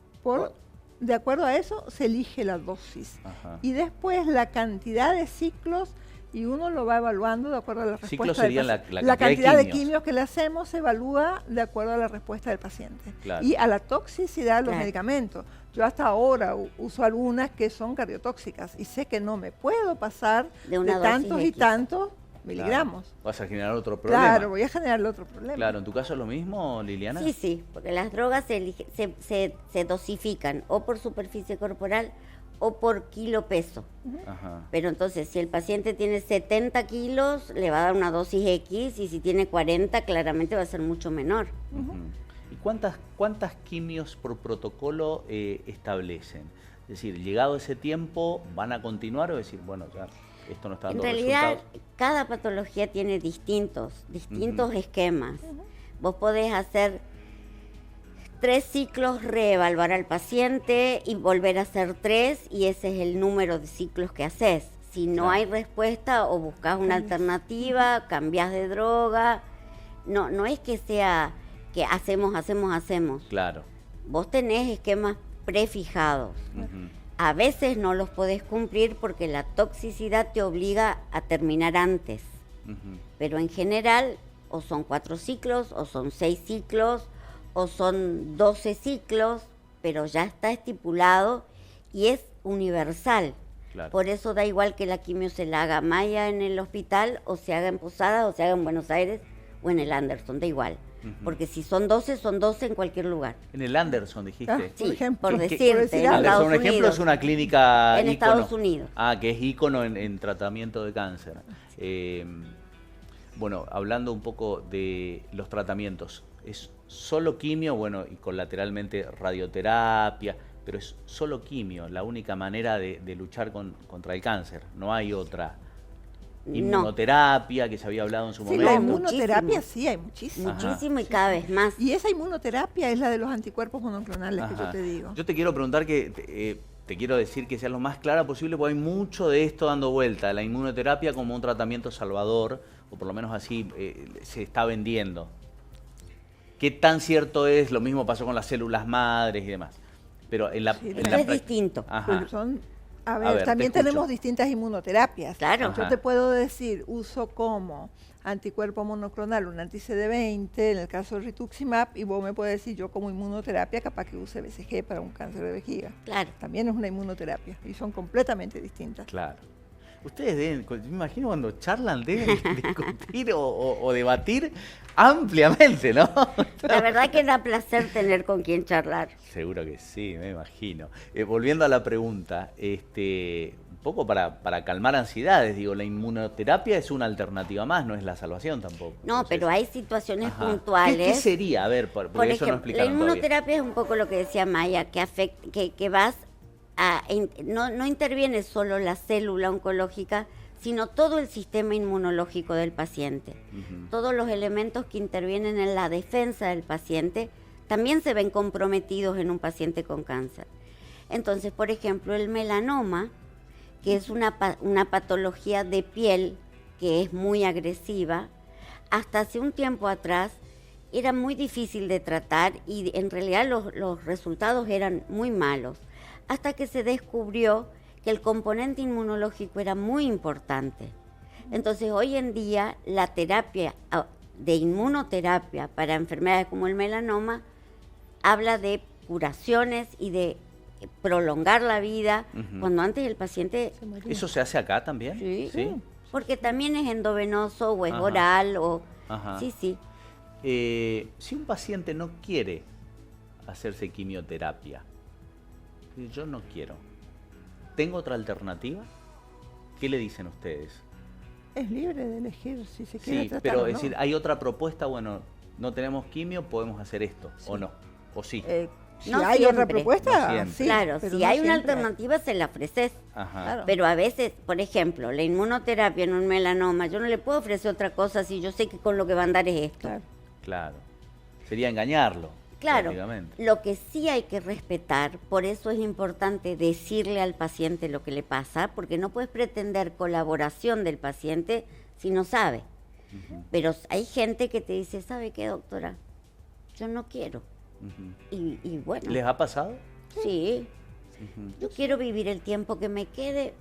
de acuerdo a eso se elige la dosis. Ajá. Y después la cantidad de ciclos, y uno lo va evaluando de acuerdo a la respuesta Ciclos del serían paciente. la cantidad de quimios. quimios que le hacemos se evalúa de acuerdo a la respuesta del paciente. Claro. Y a la toxicidad de los Claro. medicamentos. Yo hasta ahora uso algunas que son cardiotóxicas y sé que no me puedo pasar De una dosis tantos y X. tantos Claro. miligramos. Vas a generar otro problema. Claro, voy a generar otro problema. Claro, ¿en tu caso es lo mismo, Liliana? Sí, porque las drogas se dosifican o por superficie corporal o por kilo peso. Ajá. Pero entonces, si el paciente tiene 70 kilos, le va a dar una dosis X, y si tiene 40, claramente va a ser mucho menor. Ujú. ¿Y cuántas quimios por protocolo establecen? Es decir, llegado ese tiempo, ¿van a continuar o decir, bueno, ya esto no está En dando realidad, resultados? cada patología tiene distintos Ujú. esquemas. Vos podés hacer 3 ciclos, reevaluar al paciente y volver a hacer 3, y ese es el número de ciclos que haces. Si no Claro. hay respuesta, o buscas una alternativa, cambias de droga. No es que sea que hacemos. Claro. Vos tenés esquemas prefijados. Ujú. A veces no los podés cumplir porque la toxicidad te obliga a terminar antes. Ujú. Pero en general, o son 4 ciclos, o son 6 ciclos, o son 12 ciclos, pero ya está estipulado y es universal. Claro. Por eso da igual que la quimio se la haga Maya en el hospital, o se haga en Posada, o se haga en Buenos Aires, o en el Anderson, da igual. Ujú. Porque si son 12 en cualquier lugar. En el Anderson, dijiste. Sí, Por ejemplo. por ¿Qué- decirte, decir en algo? Anderson, Estados un ejemplo, Unidos. es una clínica En ícono. Estados Unidos. Ah, que es ícono en tratamiento de cáncer. Bueno, hablando un poco de los tratamientos, ¿es solo quimio? Bueno, y colateralmente radioterapia, pero es solo quimio, la única manera de luchar contra el cáncer. No hay otra. No, Inmunoterapia, que se había hablado en su Sí, momento. la Hay inmunoterapia muchísimas. sí, hay muchísimas. Ajá. muchísimo y cada vez más. Y esa inmunoterapia es la de los anticuerpos monoclonales que yo Ajá. te digo. Yo te quiero preguntar te quiero decir que sea lo más clara posible, porque hay mucho de esto dando vuelta. La inmunoterapia como un tratamiento salvador, o por lo menos así se está vendiendo. ¿Qué tan cierto es? Lo mismo pasó con las células madres y demás. Pero en la, Sí, en pero la es prac- distinto. Ajá. Porque son A ver, también tenemos distintas inmunoterapias. Claro. Yo te puedo decir, uso como anticuerpo monoclonal un anti-CD20, en el caso del rituximab, y vos me puedes decir, yo como inmunoterapia, capaz que use BCG para un cáncer de vejiga. Claro. También es una inmunoterapia, y son completamente distintas. Claro. Ustedes deben, me imagino cuando charlan, deben discutir o debatir ampliamente, ¿no? La verdad que da placer tener con quien charlar. Seguro que sí, me imagino. Volviendo a la pregunta, un poco para calmar ansiedades, digo, la inmunoterapia es una alternativa más, no es la salvación tampoco. No, Entonces, pero hay situaciones ajá. puntuales. ¿Qué sería? A ver, porque por eso no ejemplo, explicaron la inmunoterapia es un poco lo que decía Maya, que vas a, no interviene solo la célula oncológica, sino todo el sistema inmunológico del paciente. Todos los elementos que intervienen en la defensa del paciente también se ven comprometidos en un paciente con cáncer. Entonces, por ejemplo, el melanoma, que es una patología de piel que es muy agresiva, hasta hace un tiempo atrás era muy difícil de tratar y en realidad los resultados eran muy malos, hasta que se descubrió que el componente inmunológico era muy importante. Entonces, hoy en día, la terapia de inmunoterapia para enfermedades como el melanoma habla de curaciones y de prolongar la vida, cuando antes el paciente... ¿Eso se hace acá también? Sí, ¿Sí? Porque también es endovenoso o es oral o... Ajá. Sí, sí. Si un paciente no quiere hacerse quimioterapia, yo no quiero, ¿tengo otra alternativa? ¿Qué le dicen ustedes? Es libre de elegir si se quiere tratar pero o no. es decir, hay otra propuesta, bueno, no tenemos quimio, podemos hacer esto, o no, o sí. Si No hay siempre. otra propuesta, No siempre. sí. Claro, pero si no hay una siempre. alternativa se la ofreces. Ajá. Claro. Pero a veces, por ejemplo, la inmunoterapia en un melanoma, yo no le puedo ofrecer otra cosa si yo sé que con lo que va a andar es esto. Claro. Claro. Sería engañarlo. Claro, prácticamente. lo que sí hay que respetar, por eso es importante decirle al paciente lo que le pasa, porque no puedes pretender colaboración del paciente si no sabe. Pero hay gente que te dice, ¿sabe qué, doctora? Yo no quiero. Y bueno, ¿Les ha pasado? sí, yo quiero vivir el tiempo que me quede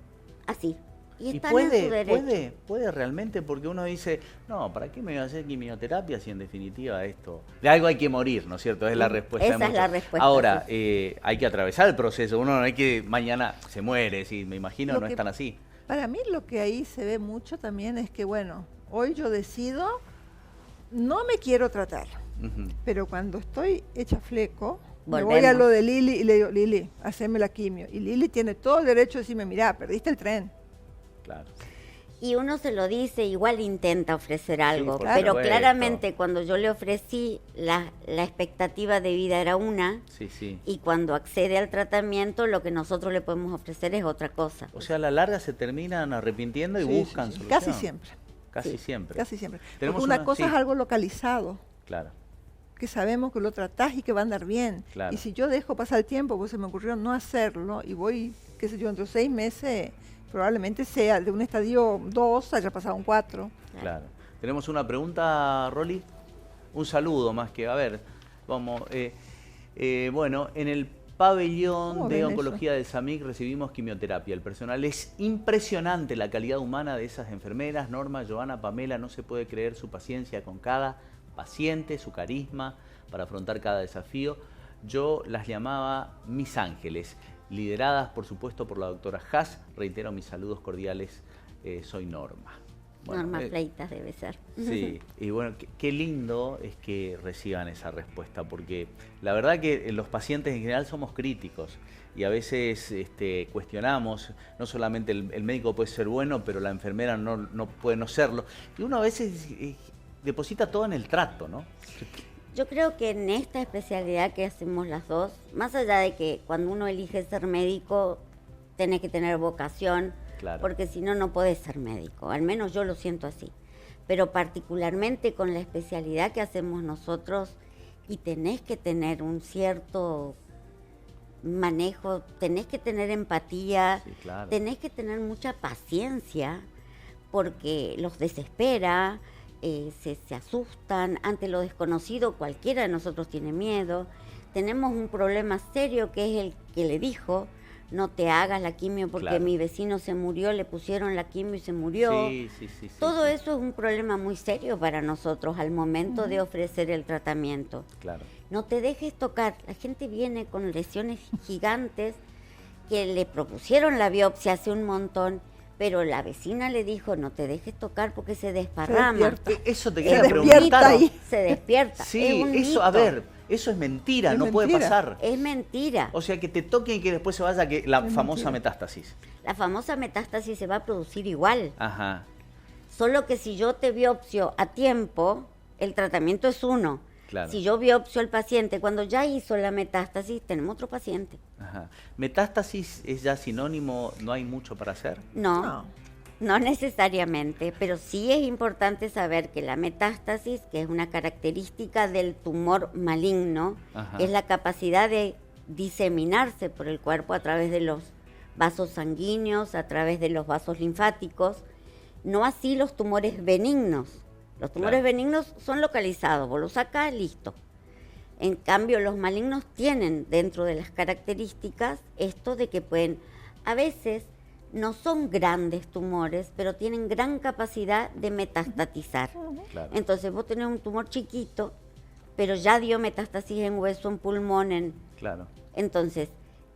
así. Y ¿Y están en su derecho. puede realmente? Porque uno dice, no, ¿para qué me voy a hacer quimioterapia si en definitiva esto... De algo hay que morir, ¿no es cierto? Es la respuesta. Esa de es muchos. la respuesta, Ahora, sí. hay que atravesar el proceso. Uno no hay que mañana se muere, sí, me imagino, Lo no que- es tan así. Para mí lo que ahí se ve mucho también es que, bueno, hoy yo decido, no me quiero tratar, pero cuando estoy hecha fleco, me voy a Volvemos. lo de Lili y le digo, Lili, haceme la quimio. Y Lili tiene todo el derecho de decirme, mirá, perdiste el tren. Claro. Y uno se lo dice, igual intenta ofrecer algo, por pero supuesto. claramente cuando yo le ofrecí, la expectativa de vida era una, Sí, sí. y cuando accede al tratamiento, lo que nosotros le podemos ofrecer es otra cosa. O sea, a la larga se terminan arrepintiendo y Sí, buscan sí, sí. solución. Casi siempre, Casi Sí. siempre. casi siempre. Porque Tenemos una una- cosa sí. es algo localizado, Claro. que sabemos que lo tratás y que va a andar bien. Claro. Y si yo dejo pasar el tiempo, pues se me ocurrió no hacerlo, y voy, qué sé yo, entre 6 meses, probablemente sea de un estadio 2, haya pasado un 4. Claro. Tenemos una pregunta, Rolly. Un saludo más que, a ver, vamos. Bueno, en el pabellón ¿Cómo de ven oncología del SAMIC recibimos quimioterapia. El personal es impresionante, la calidad humana de esas enfermeras. Norma, Joana, Pamela, no se puede creer su paciencia con cada paciente, su carisma para afrontar cada desafío. Yo las llamaba mis ángeles, lideradas por supuesto por la doctora Haas. Reitero mis saludos cordiales, soy Norma. Bueno, Norma Fleitas debe ser. sí, y bueno, qué lindo es que reciban esa respuesta, porque la verdad que los pacientes en general somos críticos y a veces cuestionamos, no solamente el médico puede ser bueno, pero la enfermera no puede no serlo, y uno a veces deposita todo en el trato, ¿no? Yo creo que en esta especialidad que hacemos las dos, más allá de que cuando uno elige ser médico, tenés que tener vocación, Claro. porque si no, no podés ser médico, al menos yo lo siento así. Pero particularmente con la especialidad que hacemos nosotros, y tenés que tener un cierto manejo, tenés que tener empatía, Sí, claro. tenés que tener mucha paciencia, porque los desespera, se asustan ante lo desconocido, cualquiera de nosotros tiene miedo. Tenemos un problema serio que es el que le dijo, no te hagas la quimio porque Claro. mi vecino se murió, le pusieron la quimio y se murió. Sí. Todo eso es un problema muy serio para nosotros al momento de ofrecer el tratamiento. Claro. No te dejes tocar. La gente viene con lesiones gigantes que le propusieron la biopsia hace un montón, pero la vecina le dijo, no te dejes tocar porque se desparrama. Eso te Se quería despierta preguntar. ahí. Se despierta. Sí, Es un eso, a mito. ver, eso es mentira, Es no puede mentira. pasar. Es mentira. O sea, que te toquen y que después se vaya que la Es famosa mentira. metástasis. La famosa metástasis se va a producir igual. Ajá, Solo que si yo te biopsio a tiempo, el tratamiento es uno. claro. Si yo biopsio al paciente cuando ya hizo la metástasis, tenemos otro paciente. Ajá. ¿Metástasis es ya sinónimo, no hay mucho para hacer? No, no necesariamente, pero sí es importante saber que la metástasis, que es una característica del tumor maligno, Ajá. es la capacidad de diseminarse por el cuerpo a través de los vasos sanguíneos, a través de los vasos linfáticos, no así los tumores benignos. Los tumores Claro. benignos son localizados, vos los sacás, listo. En cambio, los malignos tienen dentro de las características esto de que pueden, a veces no son grandes tumores, pero tienen gran capacidad de metastatizar. Claro. Entonces vos tenés un tumor chiquito, pero ya dio metástasis en hueso, en pulmón, Claro. entonces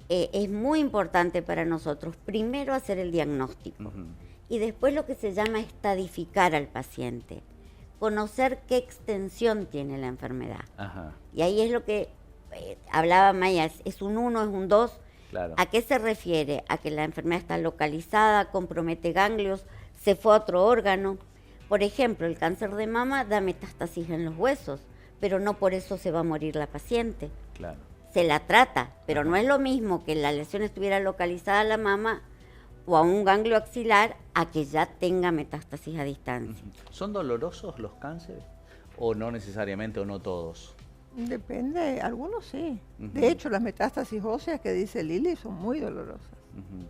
es muy importante para nosotros primero hacer el diagnóstico Ujú. y después lo que se llama estadificar al paciente, conocer qué extensión tiene la enfermedad. Ajá, Y ahí es lo que hablaba Maya, es un 1, es un 2. claro. ¿A qué se refiere? A que la enfermedad está localizada, compromete ganglios, se fue a otro órgano. Por ejemplo, el cáncer de mama da metástasis en los huesos, pero no por eso se va a morir la paciente. Claro. Se la trata, pero Ajá. no es lo mismo que la lesión estuviera localizada a la mama o a un ganglio axilar a que ya tenga metástasis a distancia. Ujú. ¿Son dolorosos los cánceres? ¿O no necesariamente, o no todos? Depende, algunos sí. Ujú. De hecho, las metástasis óseas que dice Lili son muy dolorosas. Ujú.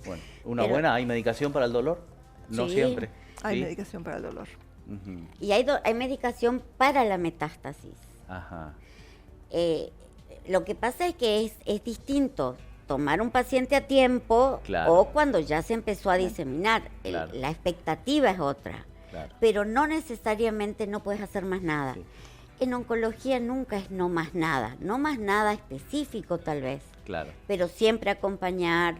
Bueno, ¿una Pero- buena? ¿Hay medicación para el dolor? No Sí. siempre. Hay ¿Sí? medicación para el dolor. Ujú. Y hay medicación para la metástasis. Ajá. Lo que pasa es que es distinto tomar un paciente a tiempo Claro. o cuando ya se empezó a diseminar. Claro. La expectativa es otra, Claro. pero no necesariamente no puedes hacer más nada. Sí. En oncología nunca es no más nada específico tal vez, Claro. pero siempre acompañar,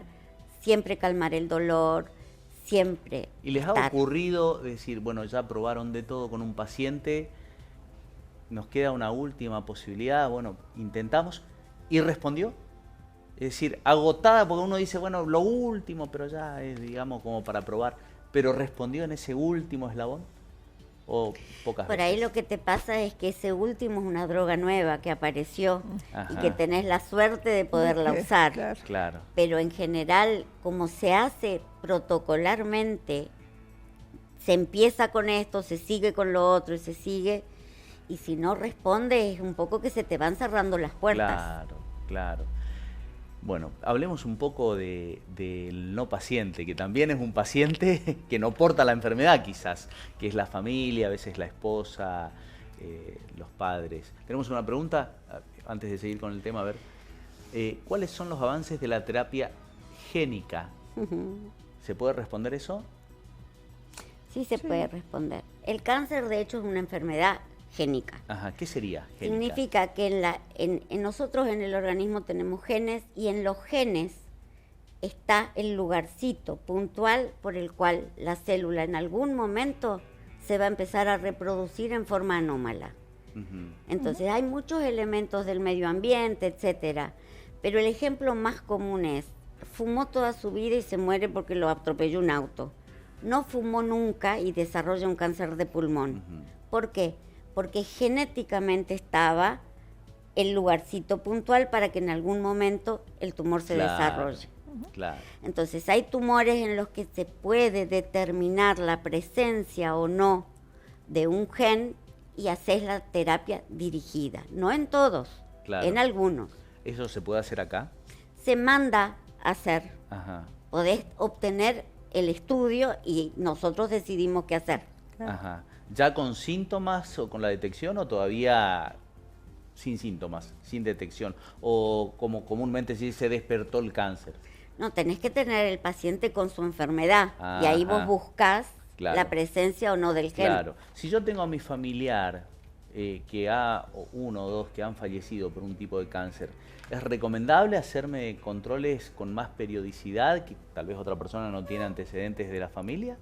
siempre calmar el dolor, siempre ¿Y les ha estar. ocurrido decir, bueno, ya probaron de todo con un paciente, nos queda una última posibilidad, bueno, intentamos, y respondió? Es decir, agotada, porque uno dice, bueno, lo último, pero ya es, digamos, como para probar, pero respondió en ese último eslabón, o pocas Por veces. ahí lo que te pasa es que ese último es una droga nueva que apareció y Ajá. que tenés la suerte de poderla usar. Claro. Claro. Pero en general, como se hace protocolarmente, se empieza con esto, se sigue con lo otro y se sigue, y si no responde es un poco que se te van cerrando las puertas. Claro, claro. Bueno, hablemos un poco del no paciente, que también es un paciente que no porta la enfermedad quizás, que es la familia, a veces la esposa, los padres. Tenemos una pregunta, antes de seguir con el tema, a ver. ¿Cuáles son los avances de la terapia génica? ¿Se puede responder eso? Sí se puede responder. El cáncer, de hecho, es una enfermedad génica. Ajá, ¿qué sería génica? Significa que en nosotros en el organismo tenemos genes y en los genes está el lugarcito puntual por el cual la célula en algún momento se va a empezar a reproducir en forma anómala. Ujú. Entonces hay muchos elementos del medio ambiente, etcétera, pero el ejemplo más común es, fumó toda su vida y se muere porque lo atropelló un auto. No fumó nunca y desarrolla un cáncer de pulmón. Ujú. ¿Por qué? Porque genéticamente estaba el lugarcito puntual para que en algún momento el tumor se Claro, desarrolle. Claro. Entonces hay tumores en los que se puede determinar la presencia o no de un gen y haces la terapia dirigida. No en todos, Claro. en algunos. ¿Eso se puede hacer acá? Se manda a hacer, Ajá. podés obtener el estudio y nosotros decidimos qué hacer. Claro. Ajá. ¿Ya con síntomas o con la detección o todavía sin síntomas, sin detección? O como comúnmente se dice, despertó el cáncer. No, tenés que tener el paciente con su enfermedad y ahí vos buscás la presencia o no del gen. Claro. Si yo tengo a mi familiar uno o dos que han fallecido por un tipo de cáncer, ¿es recomendable hacerme controles con más periodicidad, que tal vez otra persona no tiene antecedentes de la familia?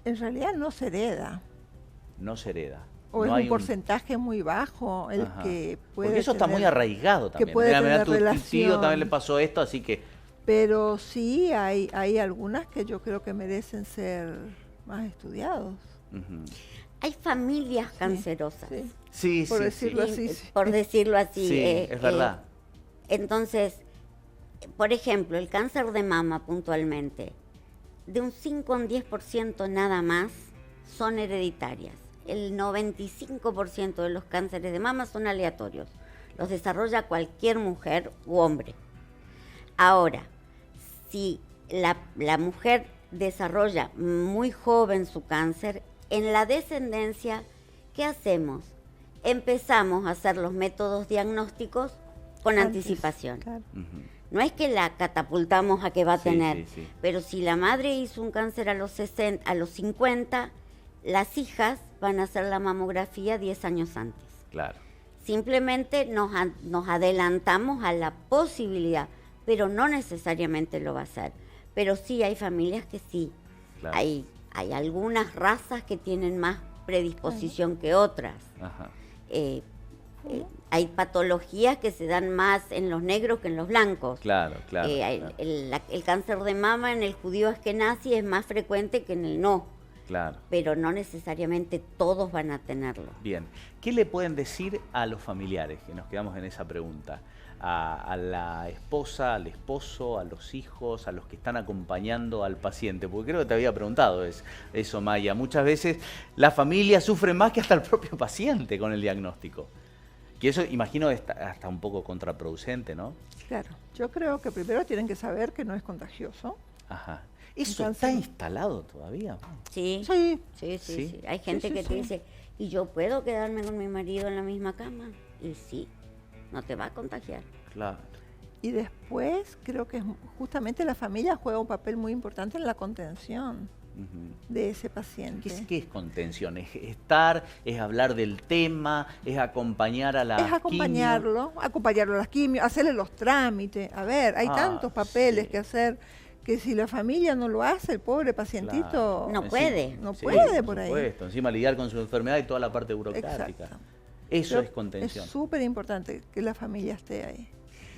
En realidad no se hereda. No se hereda. O no es un porcentaje muy bajo el que puede Porque eso tener, está muy arraigado también. Que puede tener tu tío también le pasó esto, así que... Pero sí hay algunas que yo creo que merecen ser más estudiados. Hay familias cancerosas. Sí, por decirlo así. Por decirlo así. Sí, es verdad. Entonces, por ejemplo, el cáncer de mama puntualmente, de un 5 a un 10% nada más son hereditarias. El 95% de los cánceres de mama son aleatorios. Los desarrolla cualquier mujer u hombre. Ahora, si la mujer desarrolla muy joven su cáncer, en la descendencia, ¿qué hacemos? Empezamos a hacer los métodos diagnósticos con anticipación. Claro. No es que la catapultamos a que va a tener, pero si la madre hizo un cáncer a los 60, a los 50, las hijas van a hacer la mamografía 10 años antes. Claro. Simplemente nos adelantamos a la posibilidad, pero no necesariamente lo va a hacer. Pero sí hay familias que sí. Claro. Hay algunas razas que tienen más predisposición que otras. Ajá. Hay patologías que se dan más en los negros que en los blancos. Claro. El cáncer de mama en el judío askenazi es más frecuente que en el no. Claro. Pero no necesariamente todos van a tenerlo. Bien. ¿Qué le pueden decir a los familiares? Que nos quedamos en esa pregunta. A la esposa, al esposo, a los hijos, a los que están acompañando al paciente. Porque creo que te había preguntado eso, Maya. Muchas veces la familia sufre más que hasta el propio paciente con el diagnóstico. Que eso, imagino, es hasta un poco contraproducente, ¿no? Claro. Yo creo que primero tienen que saber que no es contagioso. Ajá. ¿Eso está instalado todavía? Sí. Hay gente que te dice, ¿y yo puedo quedarme con mi marido en la misma cama? Y sí, no te va a contagiar. Claro. Y después creo que justamente la familia juega un papel muy importante en la contención de ese paciente. ¿Qué es contención? ¿Es estar, es hablar del tema, es acompañar a la quimio? Es acompañarlo a las quimios, hacerle los trámites. A ver, hay tantos papeles que hacer, que si la familia no lo hace, el pobre pacientito no puede. No puede por ahí. Por supuesto, encima lidiar con su enfermedad y toda la parte burocrática. Exacto. Eso es contención. Es súper importante que la familia esté ahí.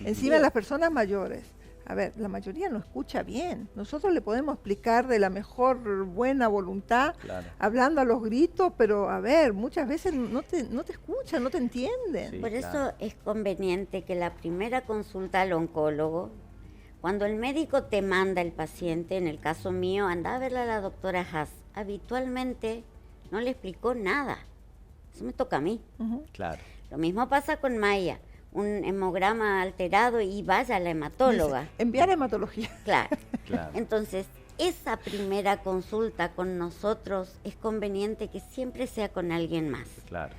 Encima las personas mayores. A ver, la mayoría no escucha bien. Nosotros le podemos explicar de la mejor buena voluntad, hablando a los gritos, pero a ver, muchas veces no te escuchan, no te entienden. Sí, por eso es conveniente que la primera consulta al oncólogo, cuando el médico te manda el paciente, en el caso mío, anda a verla a la doctora Haas, habitualmente no le explicó nada. Eso me toca a mí. Claro. Lo mismo pasa con Maya. Un hemograma alterado y vaya a la hematóloga. Dice, enviar a hematología. Claro. Entonces, esa primera consulta con nosotros es conveniente que siempre sea con alguien más. Claro.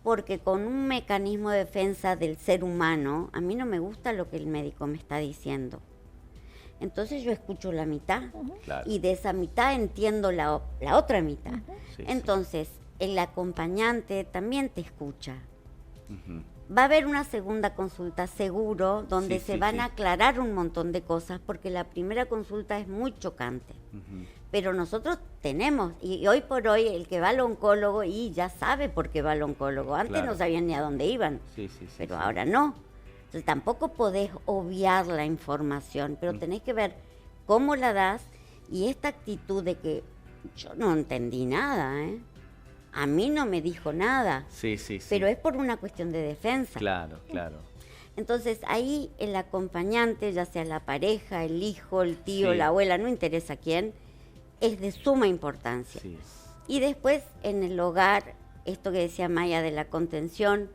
Porque con un mecanismo de defensa del ser humano, a mí no me gusta lo que el médico me está diciendo. Entonces yo escucho la mitad y de esa mitad entiendo la otra mitad. Entonces, el acompañante también te escucha. Va a haber una segunda consulta seguro donde se van a aclarar un montón de cosas porque la primera consulta es muy chocante. Pero nosotros tenemos, y hoy por hoy el que va al oncólogo y ya sabe por qué va al oncólogo. Antes no sabían ni a dónde iban, pero ahora no. Entonces tampoco podés obviar la información, pero tenés que ver cómo la das y esta actitud de que yo no entendí nada, a mí no me dijo nada, pero es por una cuestión de defensa. Claro. Entonces ahí el acompañante, ya sea la pareja, el hijo, el tío, la abuela, no interesa quién, es de suma importancia. Y después en el hogar, esto que decía Maya de la contención,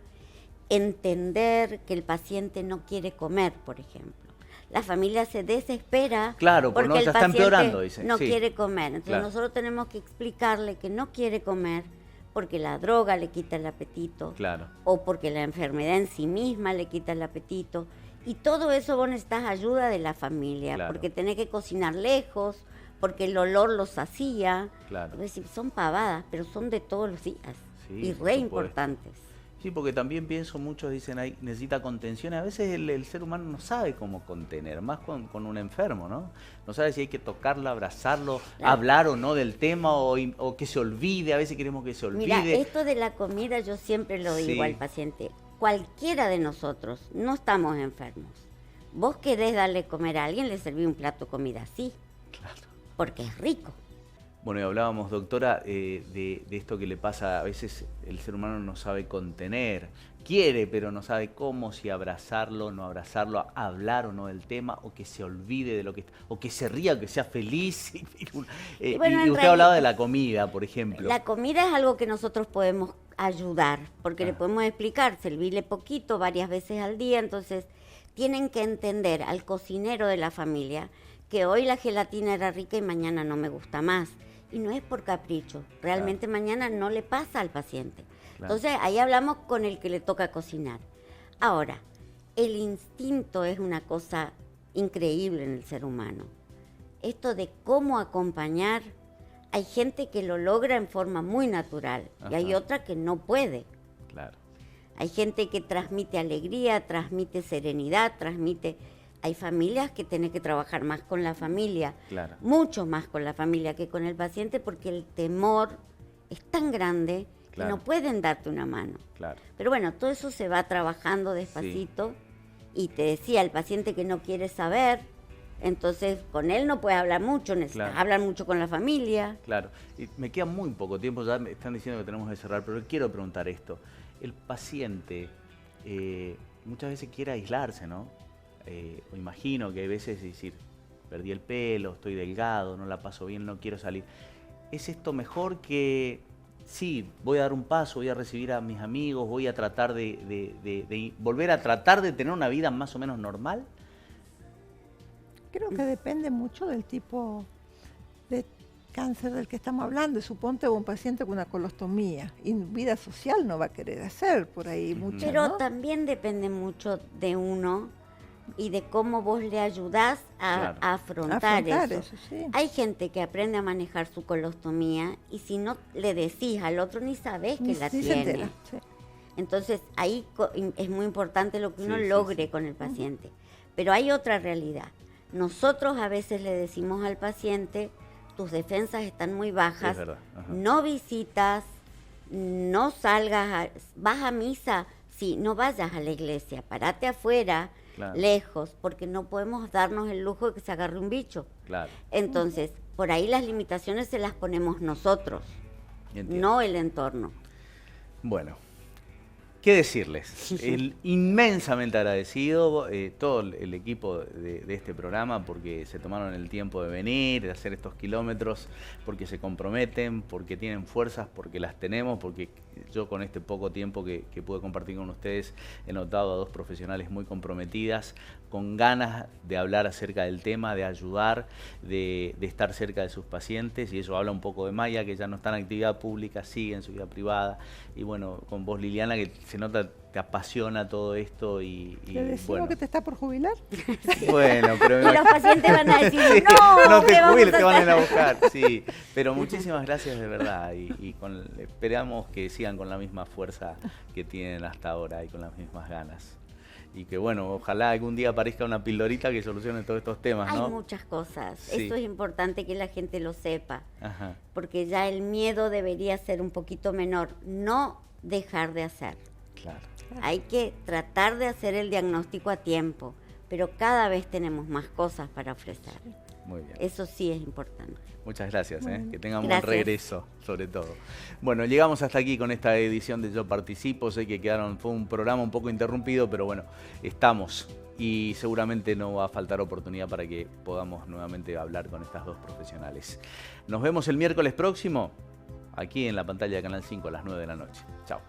entender que el paciente no quiere comer, por ejemplo. La familia se desespera porque el paciente no quiere comer. Entonces nosotros tenemos que explicarle que no quiere comer porque la droga le quita el apetito o porque la enfermedad en sí misma le quita el apetito Y todo eso vos necesitas ayuda de la familia, Claro. porque tenés que cocinar lejos, porque el olor los hacía. Claro. Es decir, son pavadas, pero son de todos los días Sí, y por re supuesto. importantes. Sí, porque también pienso, muchos dicen ahí, necesita contención. A veces el ser humano no sabe cómo contener, más con un enfermo, ¿no? No sabe si hay que tocarlo, abrazarlo, Claro. hablar o no del tema o que se olvide. A veces queremos que se olvide. Mira, esto de la comida yo siempre lo digo Sí. al paciente. Cualquiera de nosotros no estamos enfermos. Vos querés darle comer a alguien, le serví un plato de comida así, Claro. porque es rico. Bueno, y hablábamos, doctora, de esto que le pasa. A veces el ser humano no sabe contener, quiere, pero no sabe cómo, si abrazarlo, no abrazarlo, hablar o no del tema, o que se olvide de lo que... o que se ría, o que sea feliz. Y bueno, en usted realidad, hablaba de la comida, por ejemplo. La comida es algo que nosotros podemos ayudar, porque le podemos explicar, servirle poquito, varias veces al día, entonces tienen que entender al cocinero de la familia que hoy la gelatina era rica y mañana no me gusta más. Y no es por capricho, realmente mañana no le pasa al paciente. Claro. Entonces ahí hablamos con el que le toca cocinar. Ahora, el instinto es una cosa increíble en el ser humano. Esto de cómo acompañar, hay gente que lo logra en forma muy natural y hay Ajá. otra que no puede. Claro. Hay gente que transmite alegría, transmite serenidad, Hay familias que tienen que trabajar más con la familia, Claro. mucho más con la familia que con el paciente, porque el temor es tan grande Claro. que no pueden darte una mano. Claro. Pero bueno, todo eso se va trabajando despacito. Y te decía, el paciente que no quiere saber, entonces con él no puedes hablar mucho, necesitas Claro. hablar mucho con la familia. Claro. Y me queda muy poco tiempo, ya me están diciendo que tenemos que cerrar, pero quiero preguntar esto. El paciente muchas veces quiere aislarse, ¿no? O imagino que hay veces decir, perdí el pelo, estoy delgado, no la paso bien, no quiero salir. ¿Es esto mejor que, sí, voy a dar un paso, voy a recibir a mis amigos, voy a tratar de volver a tratar de tener una vida más o menos normal? Creo que depende mucho del tipo de cáncer del que estamos hablando. Suponte un paciente con una colostomía y vida social no va a querer hacer por ahí mucho, Pero ¿no? también depende mucho de uno y de cómo vos le ayudás Claro. a afrontar eso. Sí. Hay gente que aprende a manejar su colostomía y si no le decís al otro ni sabés que la Sí se tiene. entera, sí. Entonces ahí es muy importante lo que uno Sí, sí, logre sí. con el paciente. Pero hay otra realidad. Nosotros a veces le decimos al paciente, tus defensas están muy bajas, Es verdad, ajá. no visitas, no salgas, vas a misa, sí, no vayas a la iglesia, parate afuera, Claro. lejos, porque no podemos darnos el lujo de que se agarre un bicho. Claro. Entonces, por ahí las limitaciones se las ponemos nosotros, Entiendo. no el entorno. Bueno, ¿qué decirles? Inmensamente agradecido, todo el equipo de este programa, porque se tomaron el tiempo de venir, de hacer estos kilómetros, porque se comprometen, porque tienen fuerzas, porque las tenemos, porque yo con este poco tiempo que pude compartir con ustedes he notado a dos profesionales muy comprometidas, con ganas de hablar acerca del tema, de ayudar, de estar cerca de sus pacientes, y eso habla un poco de Maya, que ya no está en actividad pública, sigue en su vida privada, y bueno, con vos, Liliana, que se nota, te apasiona todo esto y ¿Te decimos bueno. que te está por jubilar? Bueno, pero Y los pacientes van a decir, Sí, no, te ¿qué vamos jubiles, a te van a ir a hacer? buscar, sí. Pero muchísimas gracias de verdad y esperamos que sigan con la misma fuerza que tienen hasta ahora y con las mismas ganas. Y que bueno, ojalá algún día aparezca una pildorita que solucione todos estos temas, ¿no? Hay muchas cosas. Sí. Esto es importante que la gente lo sepa, Ajá, porque ya el miedo debería ser un poquito menor. No dejar de hacer. claro. Hay que tratar de hacer el diagnóstico a tiempo, pero cada vez tenemos más cosas para ofrecer. Muy bien. Eso sí es importante. Muchas gracias, que tengan Gracias. buen regreso, sobre todo. Bueno, llegamos hasta aquí con esta edición de Yo Participo. Sé que fue un programa un poco interrumpido, pero bueno, estamos y seguramente no va a faltar oportunidad para que podamos nuevamente hablar con estas dos profesionales. Nos vemos el miércoles próximo, aquí en la pantalla de Canal 5 a las 9 de la noche. Chao.